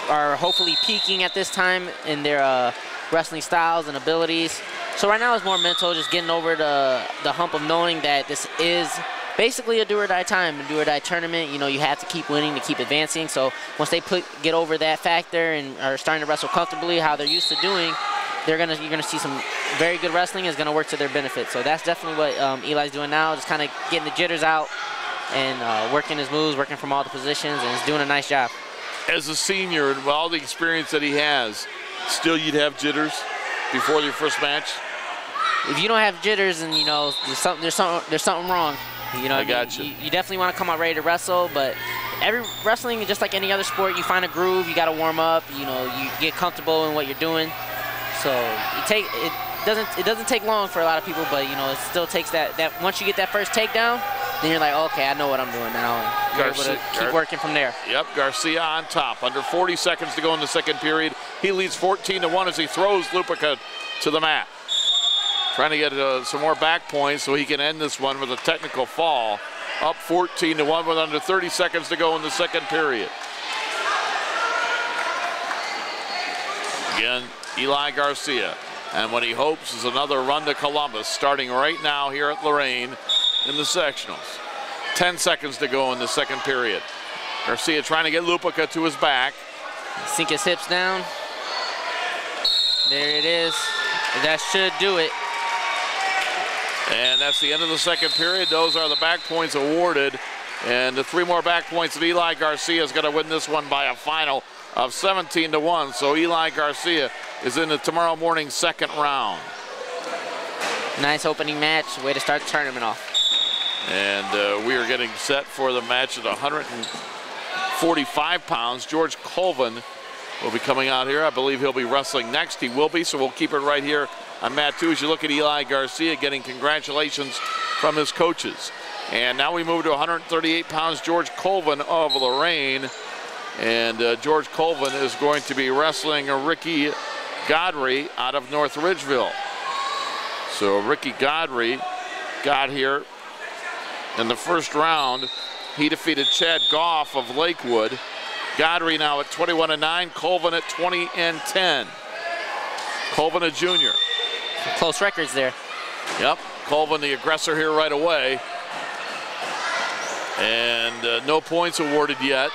are hopefully peaking at this time in their wrestling styles and abilities. So right now it's more mental, just getting over the hump of knowing that this is basically a do-or-die time, a do-or-die tournament. You know, you have to keep winning to keep advancing. So once they get over that factor and are starting to wrestle comfortably, how they're used to doing, you're gonna see some very good wrestling is gonna work to their benefit. So that's definitely what Eli's doing now, just kind of getting the jitters out and working his moves, working from all the positions, and he's doing a nice job. As a senior, and with all the experience that he has, still you'd have jitters before your first match? If you don't have jitters, and you know there's something wrong. You know, I got you. You definitely want to come out ready to wrestle, but every wrestling, just like any other sport, you find a groove. You got to warm up. You know, you get comfortable in what you're doing. So it doesn't take long for a lot of people, but you know it still takes that once you get that first takedown, then you're like, okay, I know what I'm doing now. You're able to keep working from there. Yep, Garcia on top. Under 40 seconds to go in the second period. He leads 14-1 as he throws Lupica to the mat. Trying to get some more back points so he can end this one with a technical fall. Up 14-1 with under 30 seconds to go in the second period. Again, Eli Garcia. And what he hopes is another run to Columbus, starting right now here at Lorain in the sectionals. 10 seconds to go in the second period. Garcia trying to get Lupica to his back. Sink his hips down. There it is. That should do it. And that's the end of the second period. Those are the back points awarded. And the 3 more back points that Eli Garcia is going to win this one by a final of 17-1. So Eli Garcia is in the tomorrow morning second round. Nice opening match. Way to start the tournament off. And we are getting set for the match at 145 pounds. George Colvin will be coming out here. I believe he'll be wrestling next. He will be, so we'll keep it right here on Mat 2 as you look at Eli Garcia getting congratulations from his coaches. And now we move to 138 pounds, George Colvin of Lorain. And George Colvin is going to be wrestling Ricky Godry out of North Ridgeville. So Ricky Godry got here in the first round. He defeated Chad Goff of Lakewood. Godry now at 21-9, Colvin at 20-10. Colvin a junior. Some close records there. Yep, Colvin the aggressor here right away. And no points awarded yet.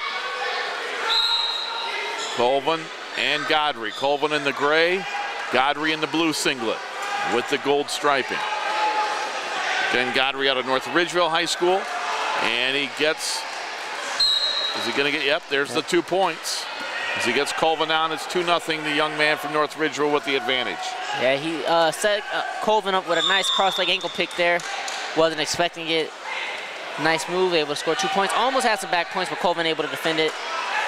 Colvin and Godry. Colvin in the gray, Godry in the blue singlet with the gold striping. Then Godry out of North Ridgeville High School. And he gets, is he going to get, yep, there's the 2 points. As he gets Colvin down, it's 2-0, the young man from North Ridgeville with the advantage. Yeah, he set Colvin up with a nice cross-leg ankle pick there. Wasn't expecting it. Nice move, able to score 2 points. Almost had some back points, but Colvin able to defend it.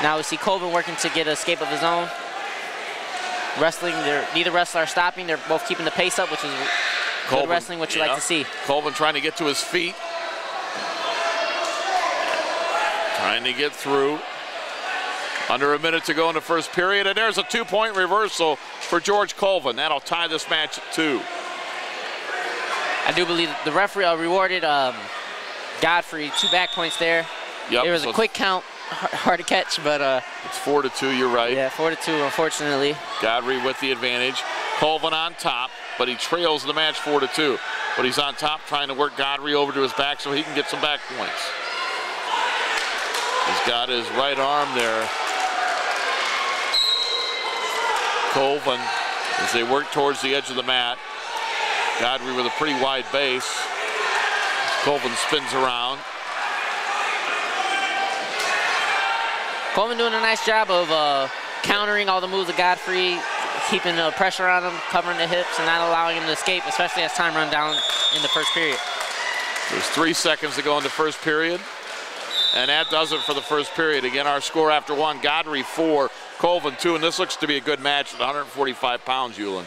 Now we see Colvin working to get an escape of his own. Wrestling, neither wrestler are stopping. They're both keeping the pace up, which is good wrestling, what you like to see. Colvin trying to get to his feet. Trying to get through. Under a minute to go in the first period, and there's a 2-point reversal for George Colvin. That'll tie this match at 2. I do believe the referee rewarded Godfrey 2 back points there. Yep, there was a quick count, hard to catch, but it's 4-2. You're right. Yeah, 4-2. Unfortunately. Godfrey with the advantage. Colvin on top, but he trails the match 4-2. But he's on top, trying to work Godfrey over to his back so he can get some back points. He's got his right arm there. Colvin, as they work towards the edge of the mat. Godry with a pretty wide base. Colvin spins around. Colvin doing a nice job of countering all the moves of Godfrey, keeping the pressure on him, covering the hips, and not allowing him to escape, especially as time runs down in the first period. There's 3 seconds to go in the first period. And that does it for the first period. Again, our score after 1, Godry 4, Colvin 2, and this looks to be a good match at 145 pounds, Hewlin.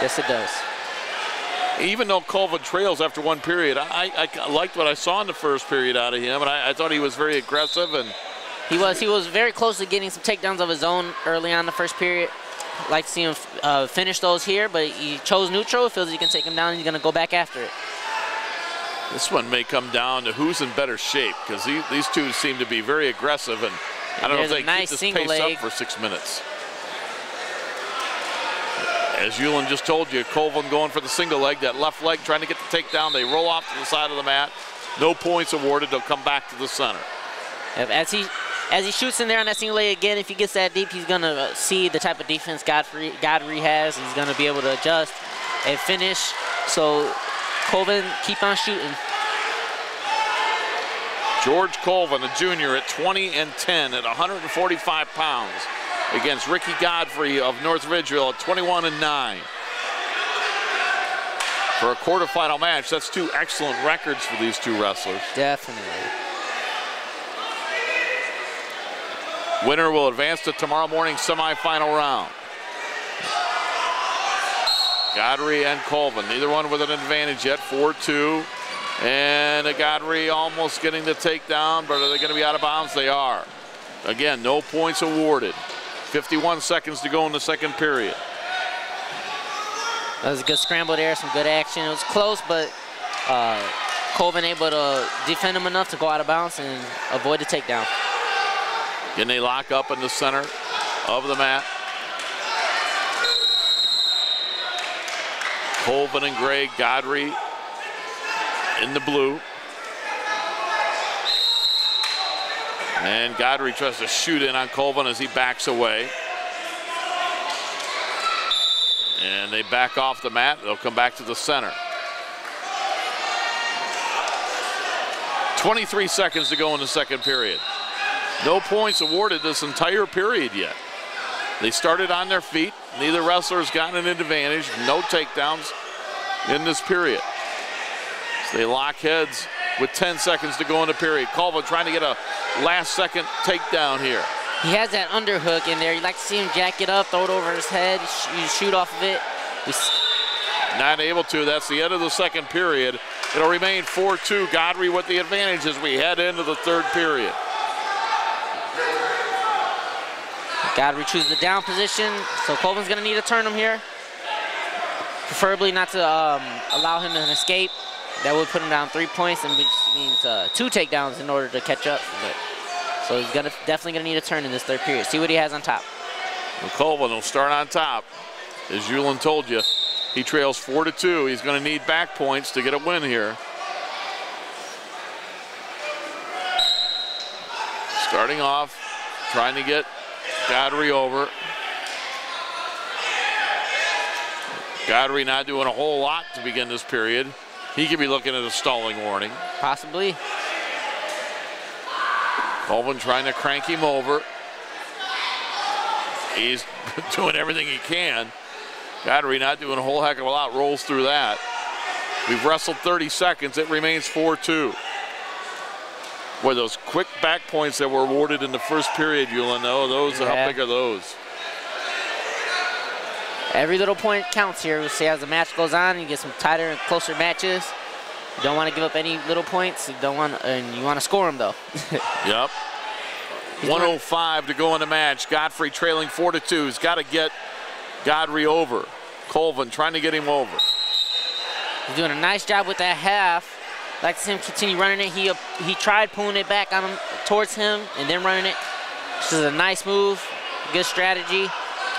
Yes, it does. Even though Colvin trails after 1 period, I liked what I saw in the first period out of him, and I thought he was very aggressive. And he was very close to getting some takedowns of his own early on in the first period. like to see him finish those here, but he chose neutral. Feels he can take him down, and he's going to go back after it. This one may come down to who's in better shape, because these two seem to be very aggressive, and I don't know if they keep this pace up for 6 minutes. As Yulin just told you, Colvin going for the single leg, that left leg trying to get the takedown. They roll off to the side of the mat. No points awarded. They'll come back to the center. As he shoots in there on that single leg again, if he gets that deep, he's going to see the type of defense Godfrey has. He's going to be able to adjust and finish. So Colvin, keep on shooting. George Colvin, a junior at 20-10 at 145 pounds against Ricky Godfrey of North Ridgeville at 21-9. For a quarterfinal match, that's two excellent records for these two wrestlers. Definitely. Winner will advance to tomorrow morning's semifinal round. Godfrey and Colvin, neither one with an advantage yet, 4-2. And Godfrey almost getting the takedown, but are they going to be out of bounds? They are. Again, no points awarded. 51 seconds to go in the second period. That was a good scramble there, some good action. It was close, but Colvin able to defend him enough to go out of bounds and avoid the takedown. Again, they lock up in the center of the mat. Colvin in gray, Godfrey in the blue. And Godfrey tries to shoot in on Colvin as he backs away. And they back off the mat. They'll come back to the center. 23 seconds to go in the second period. No points awarded this entire period yet. They started on their feet. Neither wrestler's gotten an advantage. No takedowns in this period. So they lock heads with 10 seconds to go in the period. Colvin trying to get a last-second takedown here. He has that underhook in there. You like to see him jack it up, throw it over his head. You shoot off of it. Not able to. That's the end of the second period. It'll remain 4-2. Godfrey with the advantage as we head into the third period. Godfrey chooses the down position, so Colvin's going to need to turn him here. Preferably not to allow him an escape. That would put him down 3 points, and which means 2 takedowns in order to catch up. So he's definitely going to need a turn in this third period. See what he has on top. Well, Colvin will start on top. As Yulin told you, he trails 4-2. He's going to need back points to get a win here. Starting off, trying to get Godfrey over. Godfrey not doing a whole lot to begin this period. He could be looking at a stalling warning. Possibly. Colvin trying to crank him over. He's doing everything he can. Godfrey not doing a whole heck of a lot, rolls through that. We've wrestled 30 seconds, it remains 4-2. Boy, those quick back points that were awarded in the first period, Yulin, those, how big are those? Every little point counts here. We'll see as the match goes on, you get some tighter and closer matches. You don't want to give up any little points. You want to score them though. Yep. 1:05 to go in the match. Godfrey trailing 4-2. He's got to get Godfrey over. Colvin trying to get him over. He's doing a nice job with that half. Like to see him continue running it. He tried pulling it back on him towards him and then running it. This is a nice move, good strategy.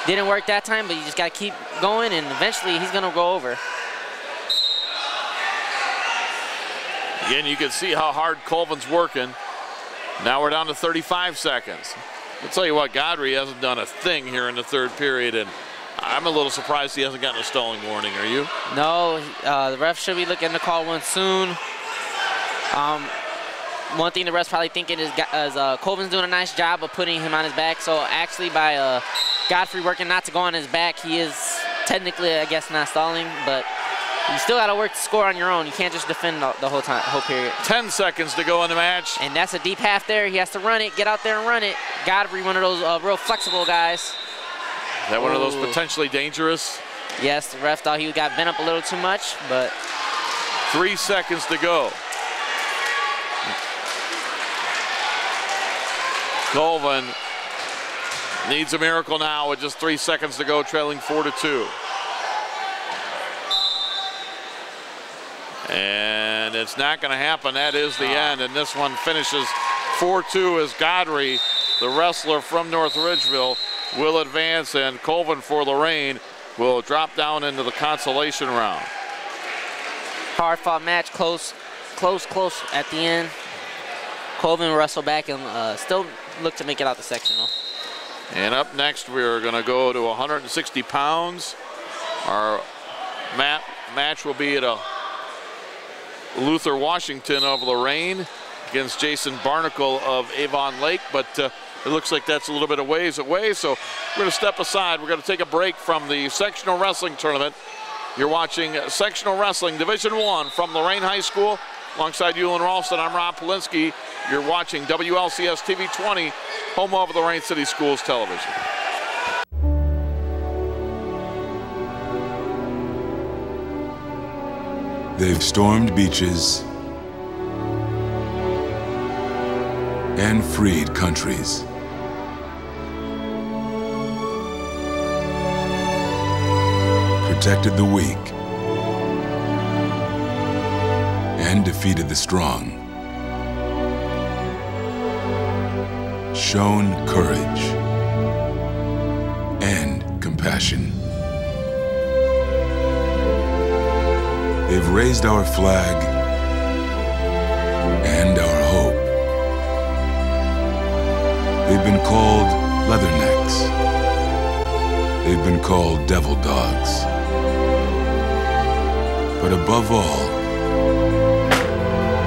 Didn't work that time, but you just got to keep going, and eventually he's going to go over. Again, you can see how hard Colvin's working. Now we're down to 35 seconds. I'll tell you what, Godfrey hasn't done a thing here in the third period, and I'm a little surprised he hasn't gotten a stalling warning. Are you? No, the ref should be looking to call one soon. One thing the ref's probably thinking is Colvin's doing a nice job of putting him on his back. So actually by Godfrey working not to go on his back, he is technically, I guess, not stalling, but you still got to work to score on your own. You can't just defend the whole period. 10 seconds to go in the match. And that's a deep half there. He has to run it, get out there and run it. Godfrey, one of those real flexible guys. Is that one of those potentially dangerous? Yes, the ref thought he got bent up a little too much, but. 3 seconds to go. Colvin Needs a miracle now with just 3 seconds to go, trailing 4-2. And it's not going to happen. That is the end. And this one finishes 4-2 as Godry, the wrestler from North Ridgeville, will advance, and Colvin for Lorain will drop down into the consolation round. Hard fought match, close at the end. Colvin will wrestle back and still look to make it out the sectional. And up next, we're going to go to 160 pounds. Our match will be at a Luther Washington of Lorain against Jason Barnacle of Avon Lake, but it looks like that's a little bit of ways away, so we're going to step aside. We're going to take a break from the sectional wrestling tournament. You're watching Sectional Wrestling Division I from Lorain High School. Alongside Hewlin Ralston, I'm Rob Polinsky. You're watching WLCS TV 20, home of Lorain City Schools Television. They've stormed beaches and freed countries. Protected the weak and defeated the strong. Shown courage and compassion. They've raised our flag and our hope. They've been called leathernecks. They've been called devil dogs. But above all,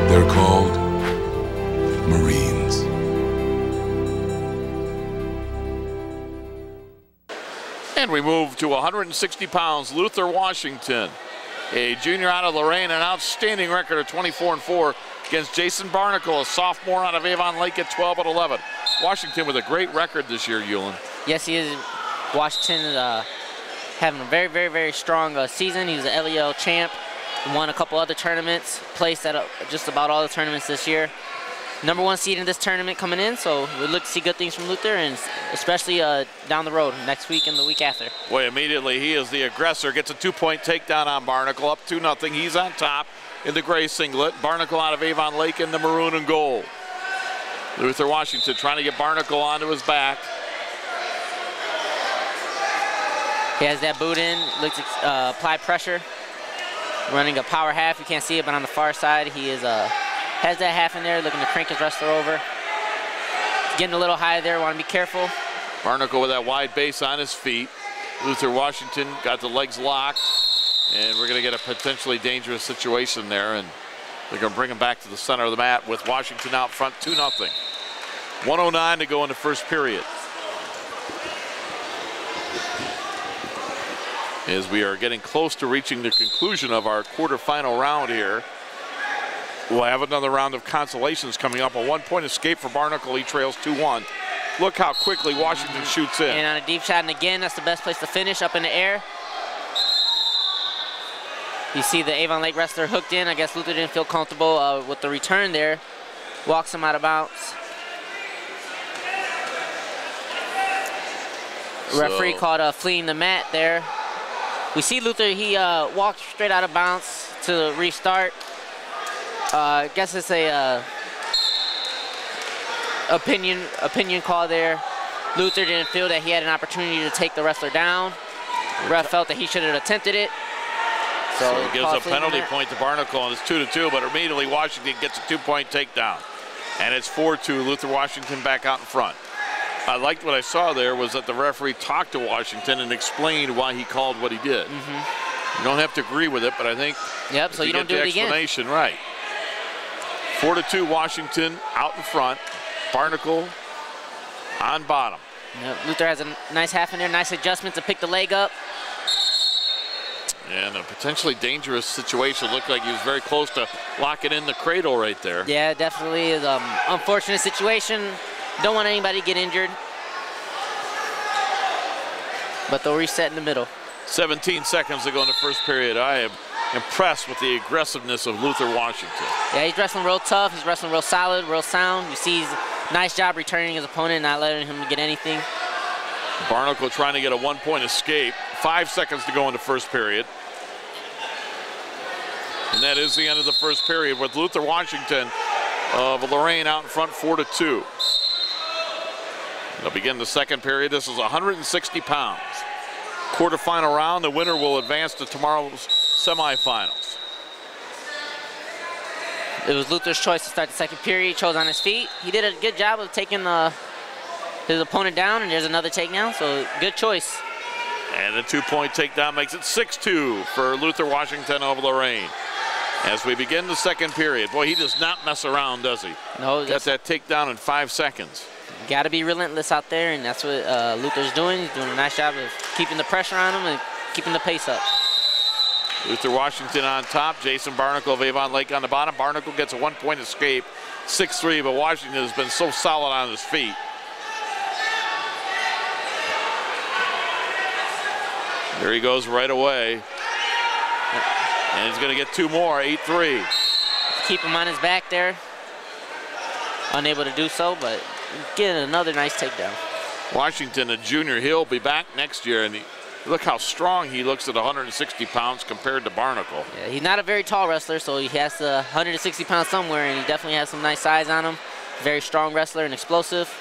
they're called Marines. And we move to 160 pounds, Luther Washington, a junior out of Lorain, an outstanding record of 24-4 against Jason Barnacle, a sophomore out of Avon Lake at 12-11. Washington with a great record this year, Hewlin. Yes, he is. Washington having a very, very, very strong season. He was an LEL champ, won a couple other tournaments, placed at just about all the tournaments this year. #1 seed in this tournament coming in, so we look to see good things from Luther, and especially down the road next week and the week after. Boy, immediately he is the aggressor, gets a 2-point takedown on Barnacle, up 2-0. He's on top in the gray singlet. Barnacle out of Avon Lake in the maroon and gold. Luther Washington trying to get Barnacle onto his back. He has that boot in, looks to apply pressure. Running a power half, you can't see it, but on the far side, he is has that half in there, looking to crank his wrestler over. Getting a little high there, want to be careful. Barnacle with that wide base on his feet. Luther Washington got the legs locked, and we're going to get a potentially dangerous situation there, and they're going to bring him back to the center of the mat with Washington out front, 2-0. 1:09 to go in the first period. As we are getting close to reaching the conclusion of our quarterfinal round here, we'll have another round of consolations coming up. A 1-point escape for Barnacle. He trails 2-1. Look how quickly Washington shoots in. And on a deep shot, and again, that's the best place to finish, up in the air. You see the Avon Lake wrestler hooked in. I guess Luther didn't feel comfortable with the return there. Walks him out of bounds. Referee called fleeing the mat there. We see Luther, he walked straight out of bounds to restart. I guess it's a opinion call there. Luther didn't feel that he had an opportunity to take the wrestler down. The ref felt that he should have attempted it. So it gives a penalty point to Barnacle, and it's 2-2, but immediately Washington gets a 2-point takedown. And it's 4-2, Luther Washington back out in front. I liked what I saw there was that the referee talked to Washington and explained why he called what he did. You don't have to agree with it, but I think so you don't do it again. Explanation, right. 4-2 Washington out in front. Barnacle on bottom. Yep, Luther has a nice half in there, nice adjustment to pick the leg up. And a potentially dangerous situation. Looked like he was very close to locking in the cradle right there. Yeah, definitely is an unfortunate situation. Don't want anybody to get injured. But they'll reset in the middle. 17 seconds to go in the first period. I am impressed with the aggressiveness of Luther Washington. Yeah, he's wrestling real tough. He's wrestling real solid, real sound. You see, he's nice job returning his opponent, not letting him get anything. Barnacle trying to get a 1-point escape. 5 seconds to go in the first period. And that is the end of the first period with Luther Washington of Lorain out in front 4-2. They'll begin the second period. This is 160 pounds. Quarterfinal round, the winner will advance to tomorrow's semifinals. It was Luther's choice to start the second period. He chose on his feet. He did a good job of taking his opponent down, and there's another takedown, so good choice. And the 2-point takedown makes it 6-2 for Luther Washington of Lorain. As we begin the second period, boy, he does not mess around, does he? No. Got that takedown in 5 seconds. Got to be relentless out there, and that's what Luther's doing. He's doing a nice job of keeping the pressure on him and keeping the pace up. Luther Washington on top, Jason Barnacle of Avon Lake on the bottom. Barnacle gets a 1-point escape, 6-3, but Washington has been so solid on his feet. There he goes right away. And he's going to get 2 more, 8-3. Keep him on his back there. Unable to do so, but get another nice takedown. Washington, a junior, he'll be back next year, and look how strong he looks at 160 pounds compared to Barnacle. Yeah, he's not a very tall wrestler, so he has to 160 pounds somewhere, and he definitely has some nice size on him. Very strong wrestler and explosive.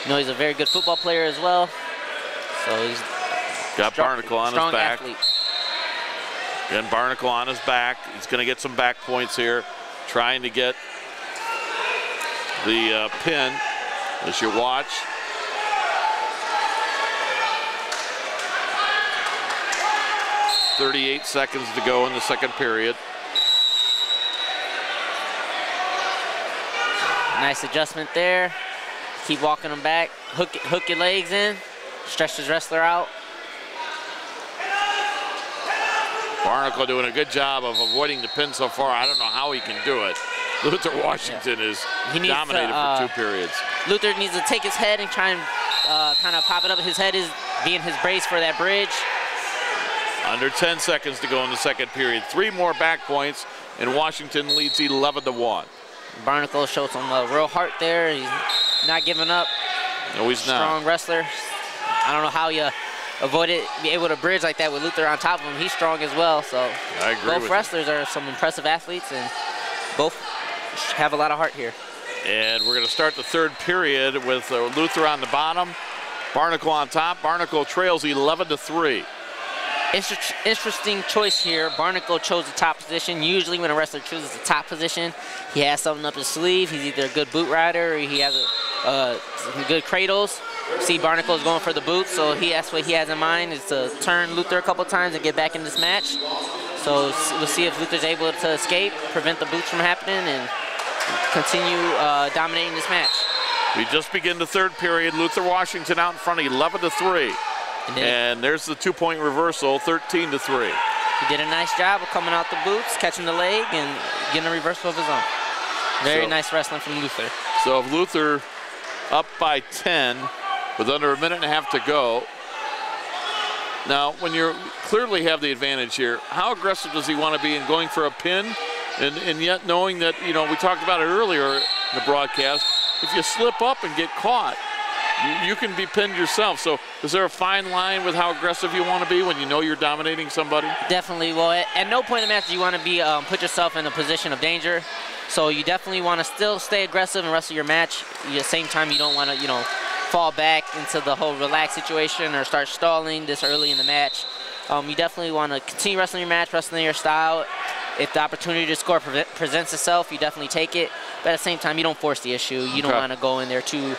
You know, he's a very good football player as well. So he's got Barnacle on his back. Athlete. Again, Barnacle on his back. He's going to get some back points here, trying to get the pin as you watch. .38 seconds to go in the second period. Nice adjustment there. Keep walking him back. Hook your legs in. Stretch his wrestler out. Barnacle doing a good job of avoiding the pin so far. I don't know how he can do it. Luther Washington is dominated for 2 periods. Luther needs to take his head and try and kind of pop it up. His head is being his brace for that bridge. Under 10 seconds to go in the second period. 3 more back points, and Washington leads 11-1. Barnacle showed some real heart there. He's not giving up. No, he's not. Strong wrestler. I don't know how you avoid it, be able to bridge like that with Luther on top of him. He's strong as well. So I agree both wrestlers are some impressive athletes, and both have a lot of heart here. And we're going to start the third period with Luther on the bottom, Barnacle on top. Barnacle trails 11-3. Interesting choice here. Barnacle chose the top position. Usually when a wrestler chooses the top position, he has something up his sleeve. He's either a good boot rider or he has some good cradles. See, Barnacle is going for the boots, so that's what he has in mind, is to turn Luther a couple times and get back in this match. So we'll see if Luther's able to escape, prevent the boots from happening, and continue dominating this match. We just begin the third period. Luther Washington out in front, 11-3. And there's the 2-point reversal, 13-3. He did a nice job of coming out the boots, catching the leg, and getting a reversal of his own. Very nice wrestling from Luther. So if Luther up by 10 with under a minute and a half to go. Now, when you clearly have the advantage here, how aggressive does he want to be in going for a pin? And yet knowing that, you know, we talked about it earlier in the broadcast, if you slip up and get caught, you can be pinned yourself. So is there a fine line with how aggressive you want to be when you know you're dominating somebody? Definitely. Well, at no point in the match do you want to be put yourself in a position of danger. So you definitely want to still stay aggressive and wrestle your match. At the same time, you don't want to, you know, fall back into the whole relaxed situation or start stalling this early in the match. You definitely want to continue wrestling your match, wrestling your style. If the opportunity to score presents itself, you definitely take it. But at the same time, you don't force the issue. You don't want to go in there too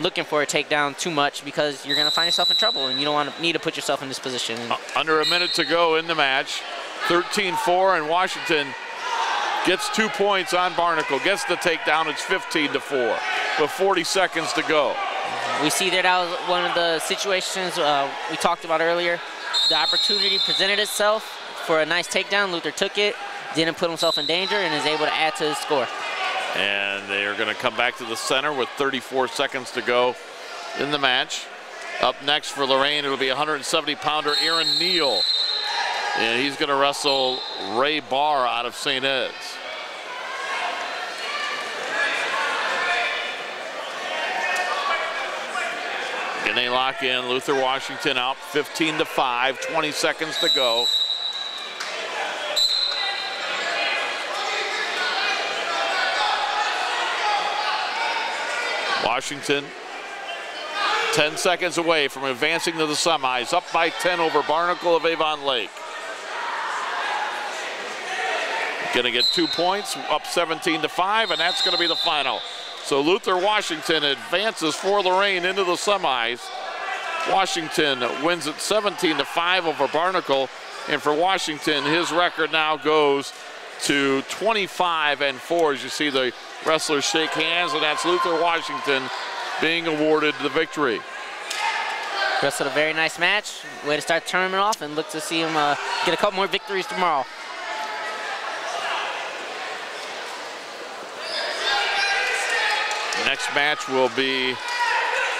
looking for a takedown too much, because you're going to find yourself in trouble, and you don't need to put yourself in this position. Under a minute to go in the match, 13-4, and Washington gets 2 points on Barnacle, gets the takedown. It's 15-4 with 40 seconds to go. We see that was one of the situations we talked about earlier. The opportunity presented itself for a nice takedown. Luther took it, didn't put himself in danger, and is able to add to his score. And they are going to come back to the center with 34 seconds to go in the match. Up next for Lorain, it'll be 170-pounder Aaron Neal. And he's going to wrestle Ray Barr out of St. Ed's. Can they lock in? Luther Washington out 15-5, 20 seconds to go. Washington 10 seconds away from advancing to the semis, up by 10 over Barnacle of Avon Lake. Gonna get 2 points, up 17-5, and that's gonna be the final. So Luther Washington advances for Lorain into the semis. Washington wins it 17-5 over Barnacle, and for Washington, his record now goes to 25-4 as you see the wrestlers shake hands, and that's Luther Washington being awarded the victory. Rest of a very nice match. Way to start the tournament off, and look to see him get a couple more victories tomorrow. The next match will be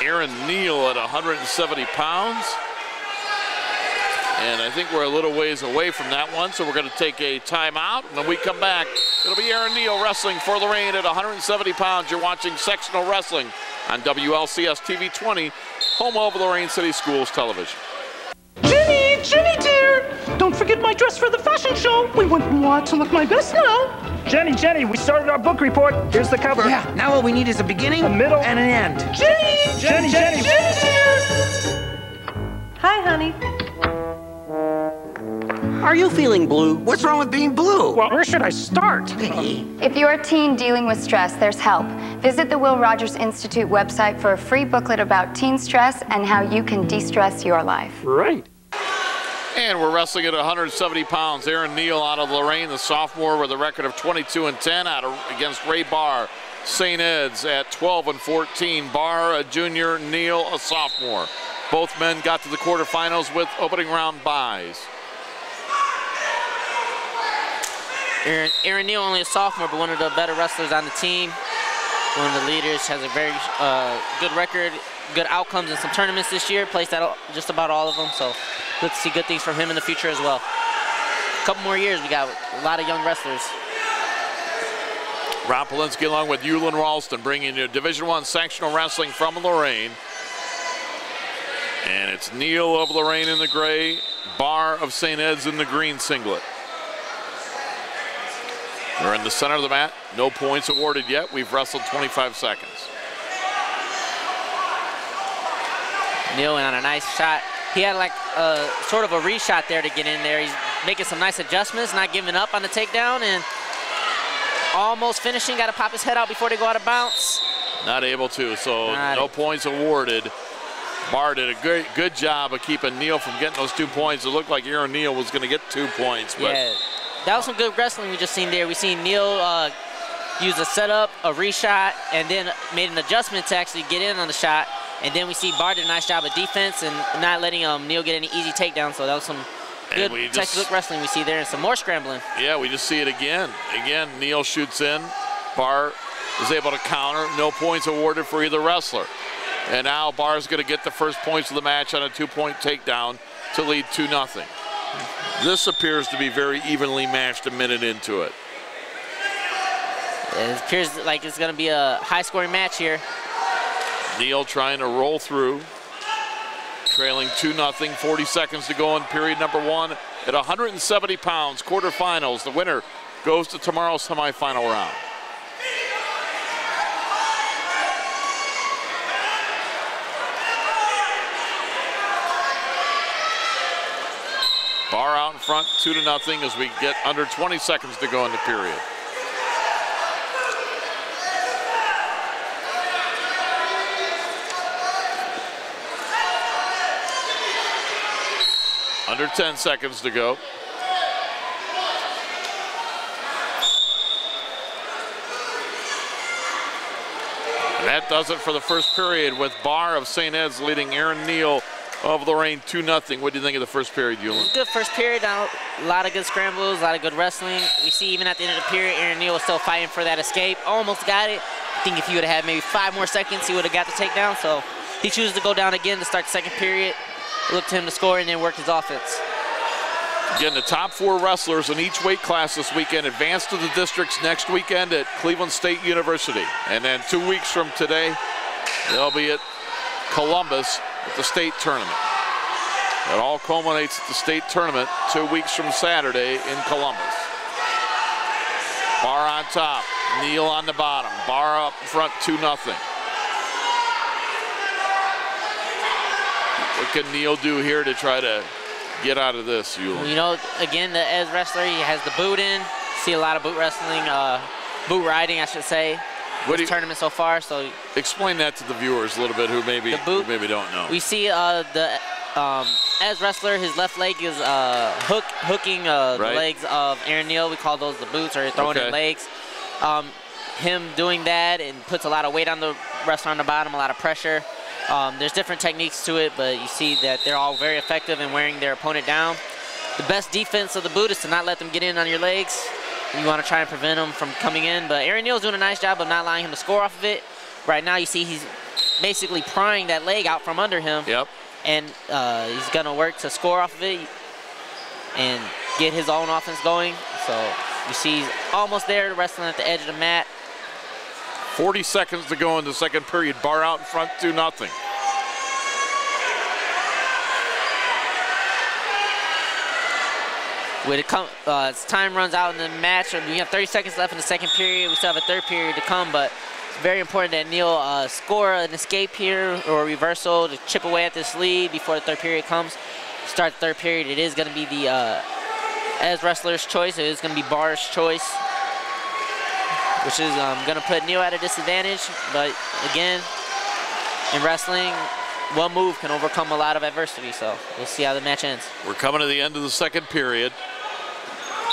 Aaron Neal at 170 pounds. And I think we're a little ways away from that one, so we're going to take a timeout. And when we come back, it'll be Aaron Neal wrestling for Lorain at 170 pounds. You're watching Sectional Wrestling on WLCS TV 20, home of Lorain City Schools Television. Jenny dear, don't forget my dress for the fashion show. We want to look my best now. Jenny, we started our book report. Here's the cover. Yeah, now all we need is a beginning, a middle, and an end. Jenny dear. Hi, honey. Are you feeling blue? What's wrong with being blue? Well, where should I start? If you're a teen dealing with stress, there's help. Visit the Will Rogers Institute website for a free booklet about teen stress and how you can de-stress your life. Right. And we're wrestling at 170 pounds. Aaron Neal out of Lorain, the sophomore, with a record of 22-10 against Ray Barr. St. Ed's at 12-14. Barr, a junior, Neal, a sophomore. Both men got to the quarterfinals with opening round byes. Aaron Neal, only a sophomore, but one of the better wrestlers on the team. One of the leaders, has a very good record, good outcomes in some tournaments this year. Placed at just about all of them, so good to see good things from him in the future as well. A couple more years, we got a lot of young wrestlers. Ron Polinsky along with Yulin Ralston bringing you Division I Sectional Wrestling from Lorain. And it's Neal of Lorain in the gray, Barr of St. Ed's in the green singlet. We're in the center of the mat. No points awarded yet. We've wrestled 25 seconds. Neal went on a nice shot. He had like sort of a reshot there to get in there. He's making some nice adjustments, not giving up on the takedown, and almost finishing. Got to pop his head out before they go out of bounds. Not able to, so no points awarded. Barr did a good job of keeping Neal from getting those 2 points. It looked like Aaron Neal was going to get 2 points. But yeah, that was some good wrestling we just seen there. We seen Neal use a setup, a reshot, and then made an adjustment to actually get in on the shot. And then we see Barr did a nice job of defense and not letting Neal get any easy takedowns. So that was some good textbook wrestling we see there, and some more scrambling. Yeah, we just see it again. Again, Neal shoots in. Barr is able to counter. No points awarded for either wrestler. And now Barr's going to get the first points of the match on a 2-point takedown to lead 2-0. This appears to be very evenly matched a minute into it. It appears like it's going to be a high-scoring match here. Neal trying to roll through, trailing 2-0, 40 seconds to go in period number 1 at 170 pounds, quarterfinals. The winner goes to tomorrow's semifinal round. Barr out in front, 2-0 as we get under 20 seconds to go in the period. Under 10 seconds to go. And that does it for the first period, with Barr of St. Ed's leading Aaron Neal of Lorain 2-0. What do you think of the first period, Yulin? Good first period. A lot of good scrambles, a lot of good wrestling. We see even at the end of the period, Aaron Neal was still fighting for that escape. Almost got it. I think if he would have had maybe 5 more seconds, he would have got the takedown. So he chooses to go down again to start the second period. Look to him to score and then work his offense. Again, the top 4 wrestlers in each weight class this weekend advance to the districts next weekend at Cleveland State University. And then 2 weeks from today, they'll be at Columbus at the state tournament. It all culminates at the state tournament 2 weeks from Saturday in Columbus. Barr on top, Neal on the bottom. Barr up front 2-0. What can Neal do here to try to get out of this, Yulin? You know, again, as wrestler, he has the boot in. See a lot of boot wrestling, boot riding, I should say. This tournament so far. So explain that to the viewers a little bit who maybe don't know. We see as wrestler, his left leg is hooking the legs of Aaron Neal. We call those the boots, or throwing in legs. Him doing that and puts a lot of weight on the wrestler on the bottom, a lot of pressure. There's different techniques to it, but you see that they're all very effective in wearing their opponent down. The best defense of the boot is to not let them get in on your legs. You want to try and prevent them from coming in, but Aaron Neal's doing a nice job of not allowing him to score off of it. Right now, you see he's basically prying that leg out from under him. Yep. And he's going to work to score off of it and get his own offense going. So you see he's almost there, wrestling at the edge of the mat. 40 seconds to go in the second period. Barr out in front, 2-0. As time runs out in the match, we have 30 seconds left in the second period. We still have a third period to come, but it's very important that Neal score an escape here or a reversal to chip away at this lead before the third period comes. Start the third period. It is going to be the as wrestler's choice. It is going to be Barr's choice, which is going to put Neal at a disadvantage. But again, in wrestling, one move can overcome a lot of adversity. So we'll see how the match ends. We're coming to the end of the second period,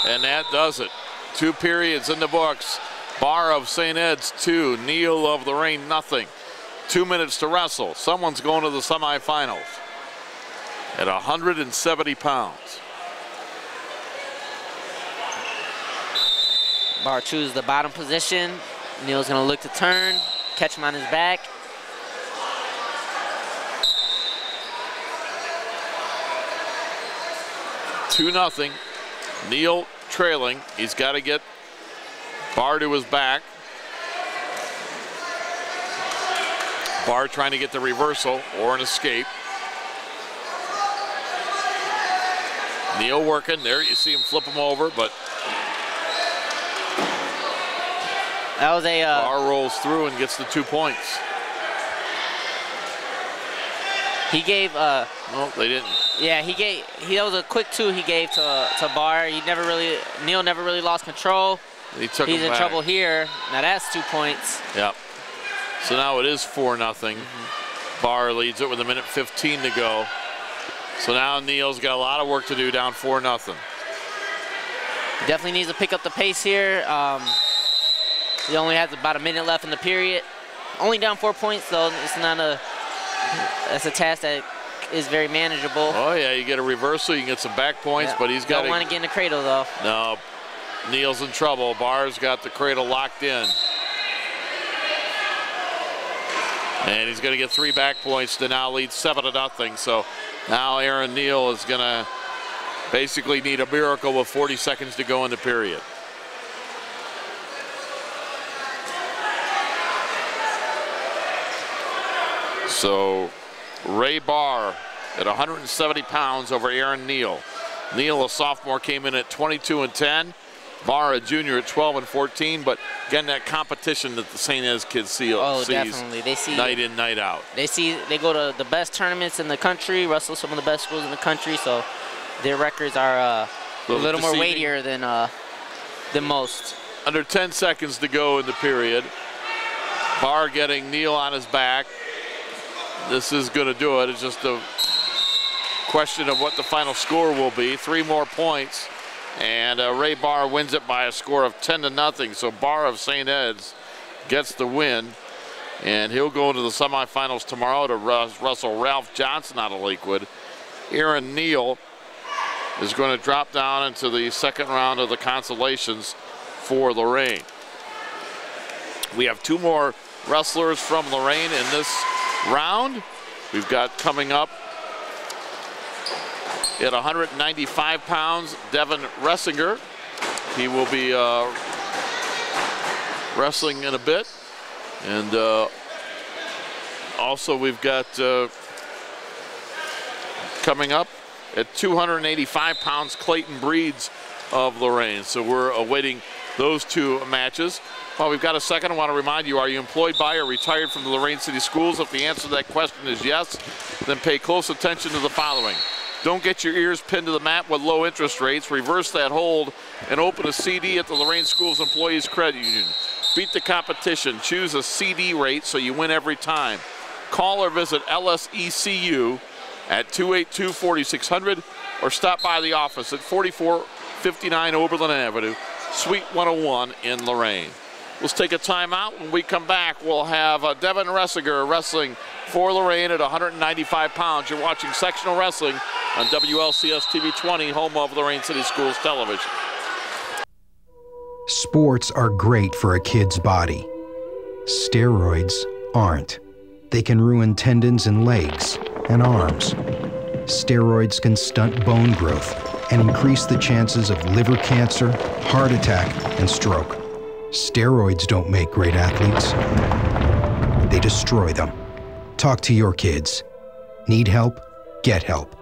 and that does it. 2 periods in the books. Barr of St. Ed's 2, Neal of Lorain 0. 2 minutes to wrestle. Someone's going to the semifinals at 170 pounds. Barr chooses the bottom position. Neal's going to look to turn, catch him on his back. $2-0. Neal trailing. He's got to get Barr to his back. Barr trying to get the reversal or an escape. Neal working there. You see him flip him over, but that was a Barr rolls through and gets the 2 points. He gave no, they didn't. Yeah, that was a quick 2 he gave to Barr. Neal never really lost control. He's in trouble here. Now that's 2 points. Yep. So now it is 4-0. Barr leads it with 1:15 to go. So now Neal's got a lot of work to do, down 4-0. He definitely needs to pick up the pace here. He only has about a minute left in the period. Only down 4 points, though. It's not that's a task that is very manageable. Oh yeah, you get a reversal, you can get some back points, but he's got don't want to get in the cradle though. No, Neal's in trouble. Barr's got the cradle locked in. And he's going to get 3 back points to now lead 7-0. So now Aaron Neal is going to basically need a miracle with 40 seconds to go in the period. So Ray Barr at 170 pounds over Aaron Neal. Neal, a sophomore, came in at 22-10. Barr, a junior, at 12-14. But again, that competition that the St. Ed's kids sees definitely. They see night in, night out. They go to the best tournaments in the country, wrestle some of the best schools in the country. So their records are a little more weightier than most. Under 10 seconds to go in the period. Barr getting Neal on his back. This is going to do it. It's just a question of what the final score will be. 3 more points, and Ray Barr wins it by a score of 10-0. So Barr of St. Ed's gets the win, and he'll go into the semifinals tomorrow to wrestle Ralph Johnson out of Lakewood. Aaron Neal is going to drop down into the second round of the consolations for Lorain. We have 2 more wrestlers from Lorain in this round. We've got coming up at 195 pounds, Devin Ressinger. He will be wrestling in a bit. And also we've got Coming up at 285 pounds, Clayton Breeds of Lorain. So we're awaiting those two matches. Well, we've got a second. I want to remind you, are you employed by or retired from the Lorain City Schools? If the answer to that question is yes, then pay close attention to the following. Don't get your ears pinned to the mat with low interest rates. Reverse that hold and open a CD at the Lorain Schools Employees Credit Union. Beat the competition. Choose a CD rate so you win every time. Call or visit LSECU at 282-4600 or stop by the office at 4459 Oberlin Avenue, Suite 101 in Lorain. Let's take a timeout. When we come back, we'll have Devin Ressiger wrestling for Lorain at 195 pounds. You're watching Sectional Wrestling on WLCS TV 20, home of Lorain City Schools Television. Sports are great for a kid's body. Steroids aren't. They can ruin tendons in legs and arms. Steroids can stunt bone growth and increase the chances of liver cancer, heart attack, and stroke. Steroids don't make great athletes. They destroy them. Talk to your kids. Need help? Get help.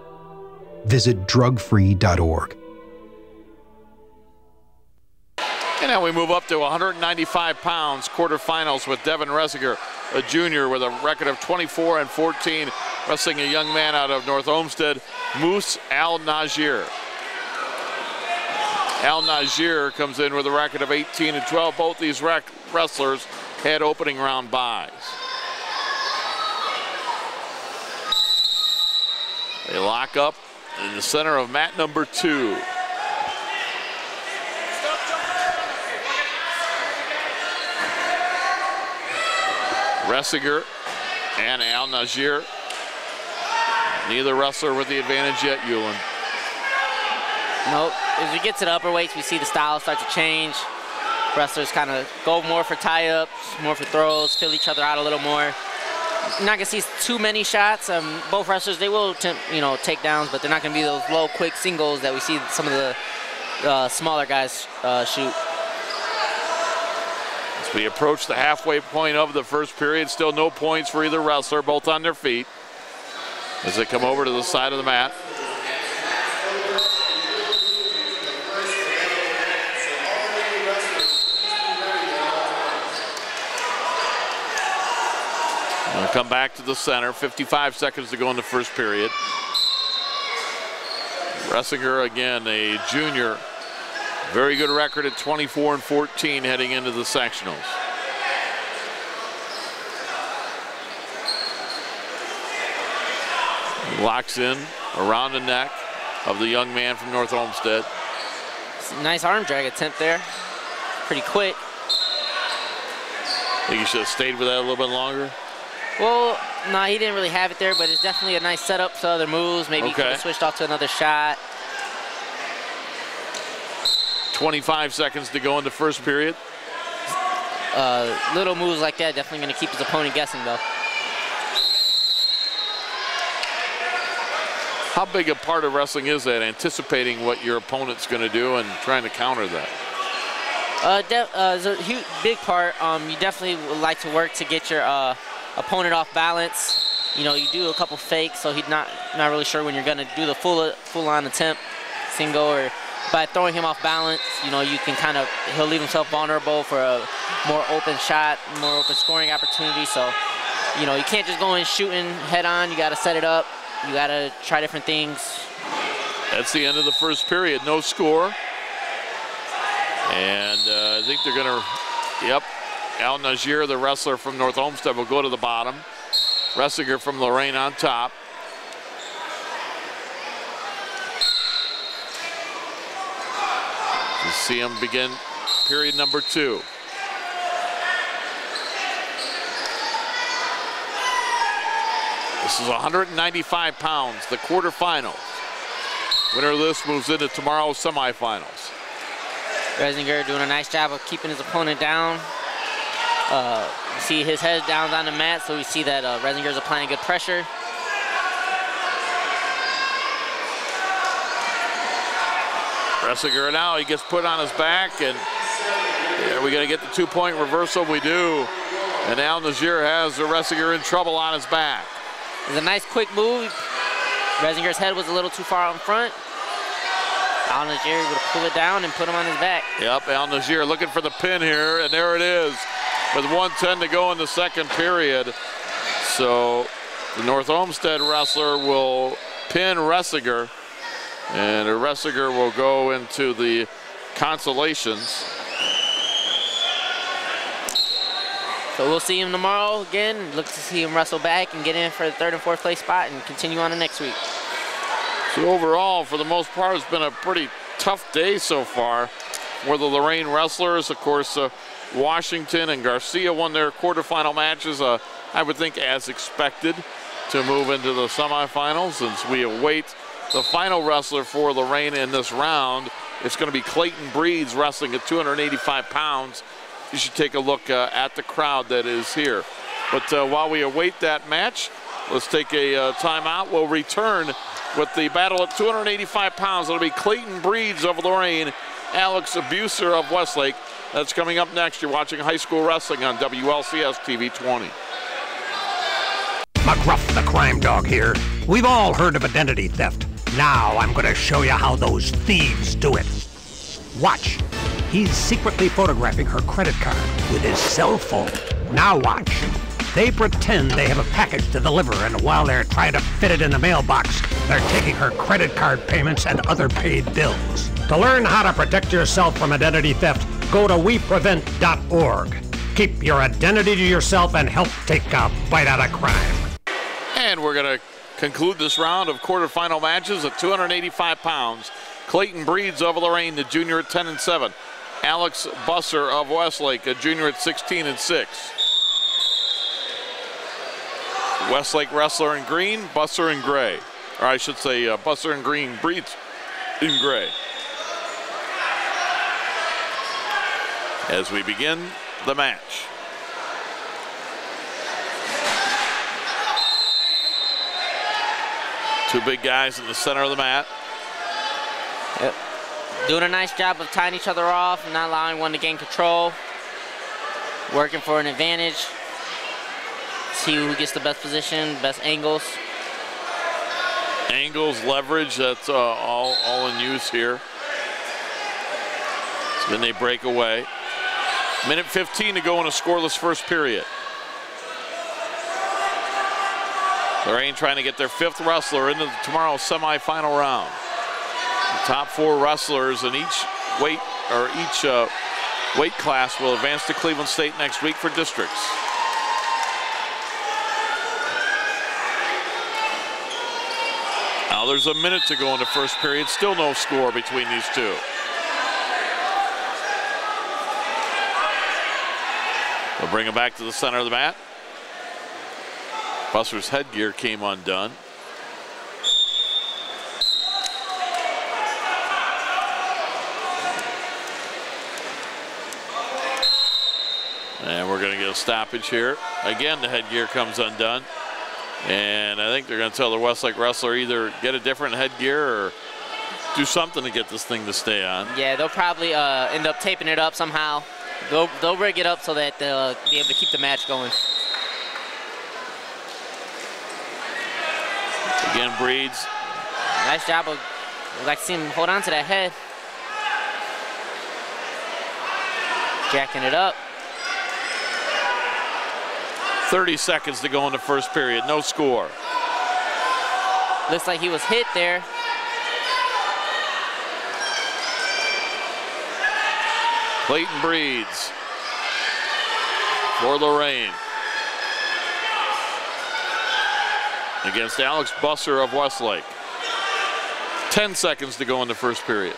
Visit drugfree.org. And now we move up to 195 pounds, quarterfinals with Devin Ressiger, a junior with a record of 24-14, wrestling a young man out of North Olmsted, Moose Al-Najir. Al-Najir comes in with a record of 18-12. Both these wrestlers had opening round byes. They lock up in the center of mat number 2. Ressiger and Al-Najir. Neither wrestler with the advantage yet, Hewlin. Nope. As we get to the upper weights, we see the style start to change. Wrestlers kind of go more for tie-ups, more for throws, fill each other out a little more. You're not gonna see too many shots. Both wrestlers, they will attempt, take downs, but they're not gonna be those low, quick singles that we see some of the smaller guys shoot. As we approach the halfway point of the first period, still no points for either wrestler, both on their feet as they come over to the side of the mat. We'll come back to the center, 55 seconds to go in the first period. Ressiger, again, a junior. Very good record at 24-14 heading into the sectionals. He locks in around the neck of the young man from North Olmsted. Nice arm drag attempt there. Pretty quick. Think he should have stayed with that a little bit longer? Well, no, he didn't really have it there, but it's definitely a nice setup to other moves. Maybe he could have switched off to another shot. 25 seconds to go in the first period. Little moves like that definitely going to keep his opponent guessing, though. How big a part of wrestling is that, anticipating what your opponent's going to do and trying to counter that? It's a huge, big part. You definitely would like to work to get your opponent off balance. You do a couple fakes, so he's not really sure when you're going to do the full-on attempt, single, or by throwing him off balance, you can he'll leave himself vulnerable for a more open shot, more open scoring opportunity. So, you can't just go in shooting head on. You got to set it up. You got to try different things. That's the end of the first period. No score. And I think they're going to, Al-Najir, the wrestler from North Olmsted, will go to the bottom. Ressiger from Lorain on top. You see him begin period number 2. This is 195 pounds, the quarterfinals. Winner of this moves into tomorrow's semifinals. Ressiger doing a nice job of keeping his opponent down. You see his head down on the mat, so we see that Ressiger is applying good pressure. Ressiger now, he gets put on his back, and are we going to get the 2-point reversal? We do. And Al-Najir has the Ressiger in trouble on his back. It's a nice quick move. Resinger's head was a little too far out in front. Al-Najir would pull it down and put him on his back. Yep, Al-Najir looking for the pin here, and there it is with 1:10 to go in the second period. So the North Olmsted wrestler will pin Resinger, and Resinger will go into the consolations. So we'll see him tomorrow again. Look to see him wrestle back and get in for the 3rd and 4th place spot and continue on to next week. So overall, for the most part, it's been a pretty tough day so far for the Lorain wrestlers. Of course, Washington and Garcia won their quarterfinal matches, I would think as expected, to move into the semifinals. As we await the final wrestler for Lorain in this round, it's going to be Clayton Breeds wrestling at 285 pounds. You should take a look at the crowd that is here. But while we await that match, let's take a timeout. We'll return with the battle at 285 pounds. It'll be Clayton Breeds of Lorain, Alex Abuser of Westlake. That's coming up next. You're watching high school wrestling on WLCS TV 20. McGruff the crime dog here. We've all heard of identity theft. Now I'm going to show you how those thieves do it. Watch. He's secretly photographing her credit card with his cell phone. Now watch. They pretend they have a package to deliver, and while they're trying to fit it in the mailbox, they're taking her credit card payments and other paid bills. To learn how to protect yourself from identity theft, go to weprevent.org. Keep your identity to yourself and help take a bite out of crime. And we're going to conclude this round of quarterfinal matches at 285 pounds. Clayton Breeds of Lorain, the junior at 10-7. Alex Busser of Westlake, a junior at 16-6. Westlake wrestler in green, Busser in gray. Or I should say Busser in green, Breeds in gray. As we begin the match. Two big guys in the center of the mat. Yep. Doing a nice job of tying each other off and not allowing one to gain control. Working for an advantage. See who gets the best position, best angles. Angles, leverage, that's all in use here. So then they break away. Minute 15 to go in a scoreless first period. Lorain trying to get their 5th wrestler into tomorrow's semifinal round. The top 4 wrestlers in each weight class will advance to Cleveland State next week for districts. Now there's a minute to go in the first period. Still no score between these two. They'll bring him back to the center of the mat. Busser's headgear came undone. And we're going to get a stoppage here. Again, the headgear comes undone. And I think they're going to tell the Westlake wrestler either get a different headgear or do something to get this thing to stay on. Yeah, they'll probably end up taping it up somehow. They'll rig it up so that they'll be able to keep the match going. Again, Breeds. Nice job of, I'd like to see him hold on to that head. Jacking it up. 30 seconds to go in the first period, no score. Looks like he was hit there. Clayton Breeds for Lorain against Alex Busser of Westlake. 10 seconds to go in the first period.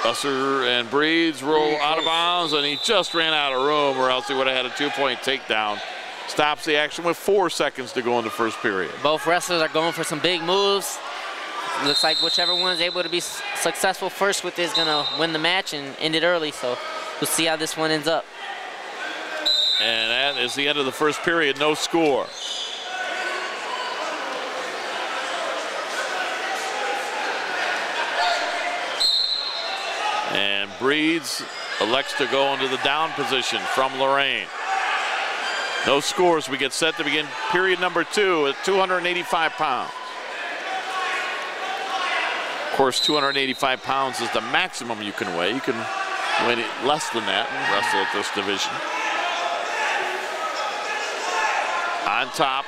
Busser and Breeds roll out of bounds, and he just ran out of room, or else he would have had a 2-point takedown. Stops the action with 4 seconds to go in the first period. Both wrestlers are going for some big moves. Looks like whichever one is able to be successful first with is going to win the match and end it early, so we'll see how this one ends up. And that is the end of the first period, no score. And Breeds elects to go into the down position from Lorain. No scores. We get set to begin period number 2 at 285 pounds. Of course, 285 pounds is the maximum you can weigh. You can weigh less than that and wrestle at this division. On top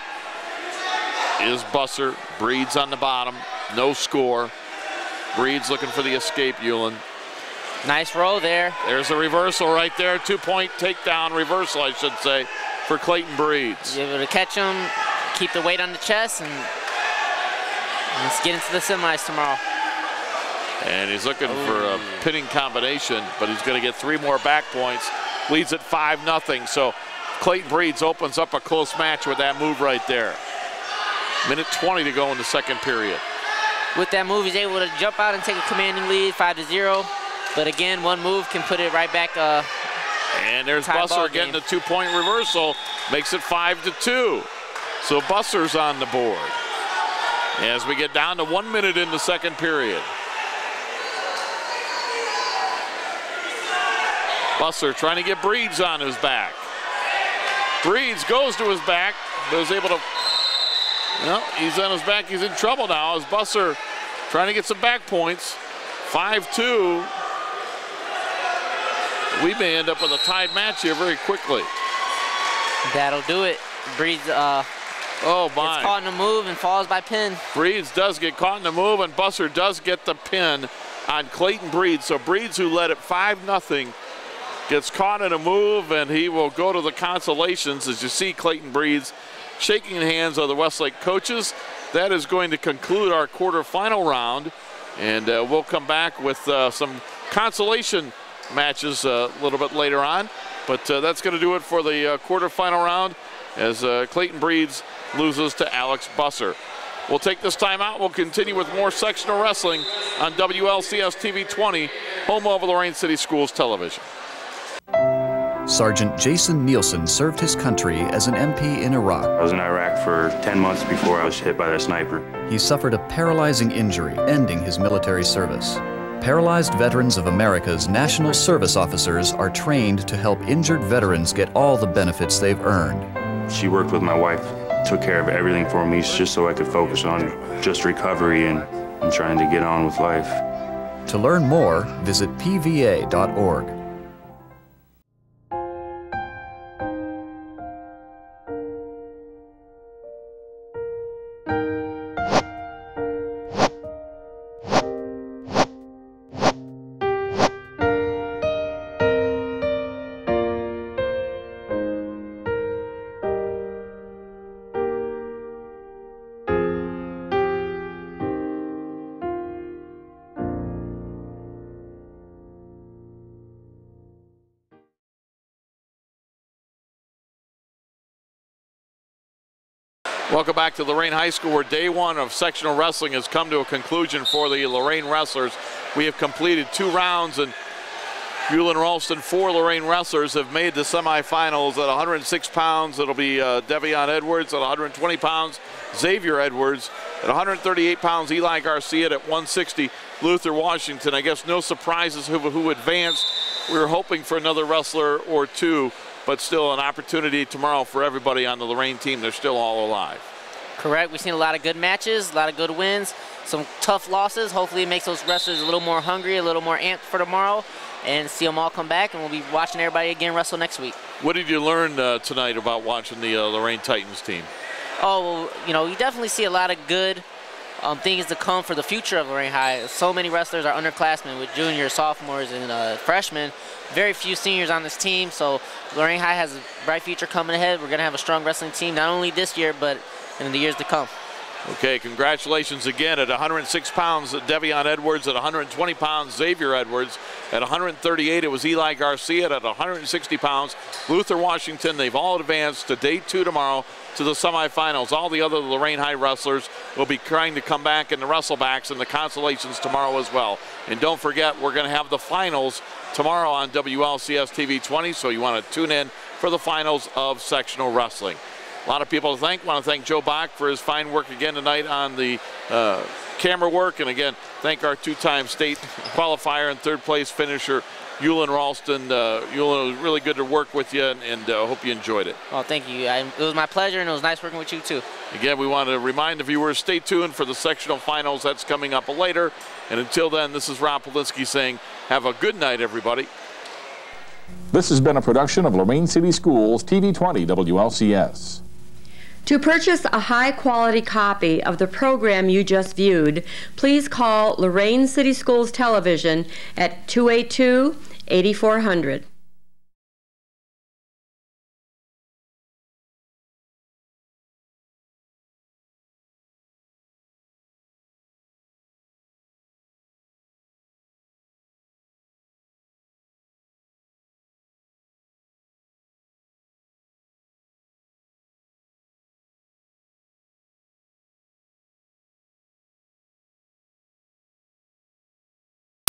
is Busser. Breed's on the bottom. No score. Breed's looking for the escape, Hewlin. Nice roll there. There's a reversal right there. 2-point takedown reversal, I should say, for Clayton Breeds. You're able to catch him, keep the weight on the chest, and let's get into the semis tomorrow. And he's looking for a pinning combination, but he's going to get 3 more back points. Leads at 5-0. So Clayton Breeds opens up a close match with that move right there. Minute 20 to go in the second period. With that move, he's able to jump out and take a commanding lead, 5-0. But again, one move can put it right back. And there's Busser getting the 2-point reversal, makes it 5-2. So Busser's on the board as we get down to 1 minute in the second period. Busser trying to get Breeds on his back. Breeds goes to his back, but is able to, he's on his back, he's in trouble now as Busser trying to get some back points. 5-2. We may end up with a tied match here very quickly. That'll do it. Breeds oh my. gets caught in the move and falls by pin. Breeds does get caught in the move, and Busser does get the pin on Clayton Breeds. So Breeds, who led it 5-0, gets caught in a move, and he will go to the consolations. As you see Clayton Breeds shaking hands of the Westlake coaches. That is going to conclude our quarterfinal round, and we'll come back with some consolation matches a little bit later on. But that's going to do it for the quarterfinal round as Clayton Breeds loses to Alex Busser. We'll take this time out. We'll continue with more sectional wrestling on WLCS TV 20, home of Lorain City Schools Television. Sergeant Jason Nielsen served his country as an MP in Iraq. I was in Iraq for 10 months before I was hit by that sniper. He suffered a paralyzing injury, ending his military service. Paralyzed Veterans of America's National Service Officers are trained to help injured veterans get all the benefits they've earned. She worked with my wife, took care of everything for me just so I could focus on just recovery and trying to get on with life. To learn more, visit pva.org. Welcome back to Lorain High School, where day 1 of sectional wrestling has come to a conclusion for the Lorain wrestlers. We have completed 2 rounds, and Hewlin Ralston, 4 Lorain wrestlers have made the semifinals. At 106 pounds, it'll be Devion Edwards. At 120 pounds, Xavier Edwards. At 138 pounds, Eli Garcia. At 160, Luther Washington. I guess no surprises who advanced. We were hoping for another wrestler or 2, but still an opportunity tomorrow for everybody on the Lorain team. They're still all alive. Correct. We've seen a lot of good matches, a lot of good wins, some tough losses. Hopefully it makes those wrestlers a little more hungry, a little more amped for tomorrow, and see them all come back, and we'll be watching everybody again wrestle next week. What did you learn tonight about watching the Lorain Titans team? Oh, well, you definitely see a lot of good things to come for the future of Lorain High. So many wrestlers are underclassmen with juniors, sophomores, and freshmen. Very few seniors on this team, so Lorain High has a bright future coming ahead. We're going to have a strong wrestling team, not only this year, but in the years to come. Okay, congratulations again. At 106 pounds, Devion Edwards. At 120 pounds, Xavier Edwards. At 138, it was Eli Garcia. At 160 pounds, Luther Washington. They've all advanced to day 2 tomorrow to the semifinals. All the other Lorain High wrestlers will be trying to come back in the wrestlebacks and the consolations tomorrow as well. And don't forget, we're going to have the finals tomorrow on WLCS TV 20, so you want to tune in for the finals of sectional wrestling. A lot of people to thank. Want to thank Joe Bach for his fine work again tonight on the camera work. And again, thank our 2-time state qualifier and 3rd place finisher, Hewlin Ralston. Hewlin, it was really good to work with you, and hope you enjoyed it. Oh, thank you. It was my pleasure, and it was nice working with you, too. Again, we want to remind the viewers, stay tuned for the sectional finals. That's coming up later. And until then, this is Rob Polinsky saying, have a good night, everybody. This has been a production of Lorain City Schools, TV 20 WLCS. To purchase a high-quality copy of the program you just viewed, please call Lorain City Schools Television at 282-8400.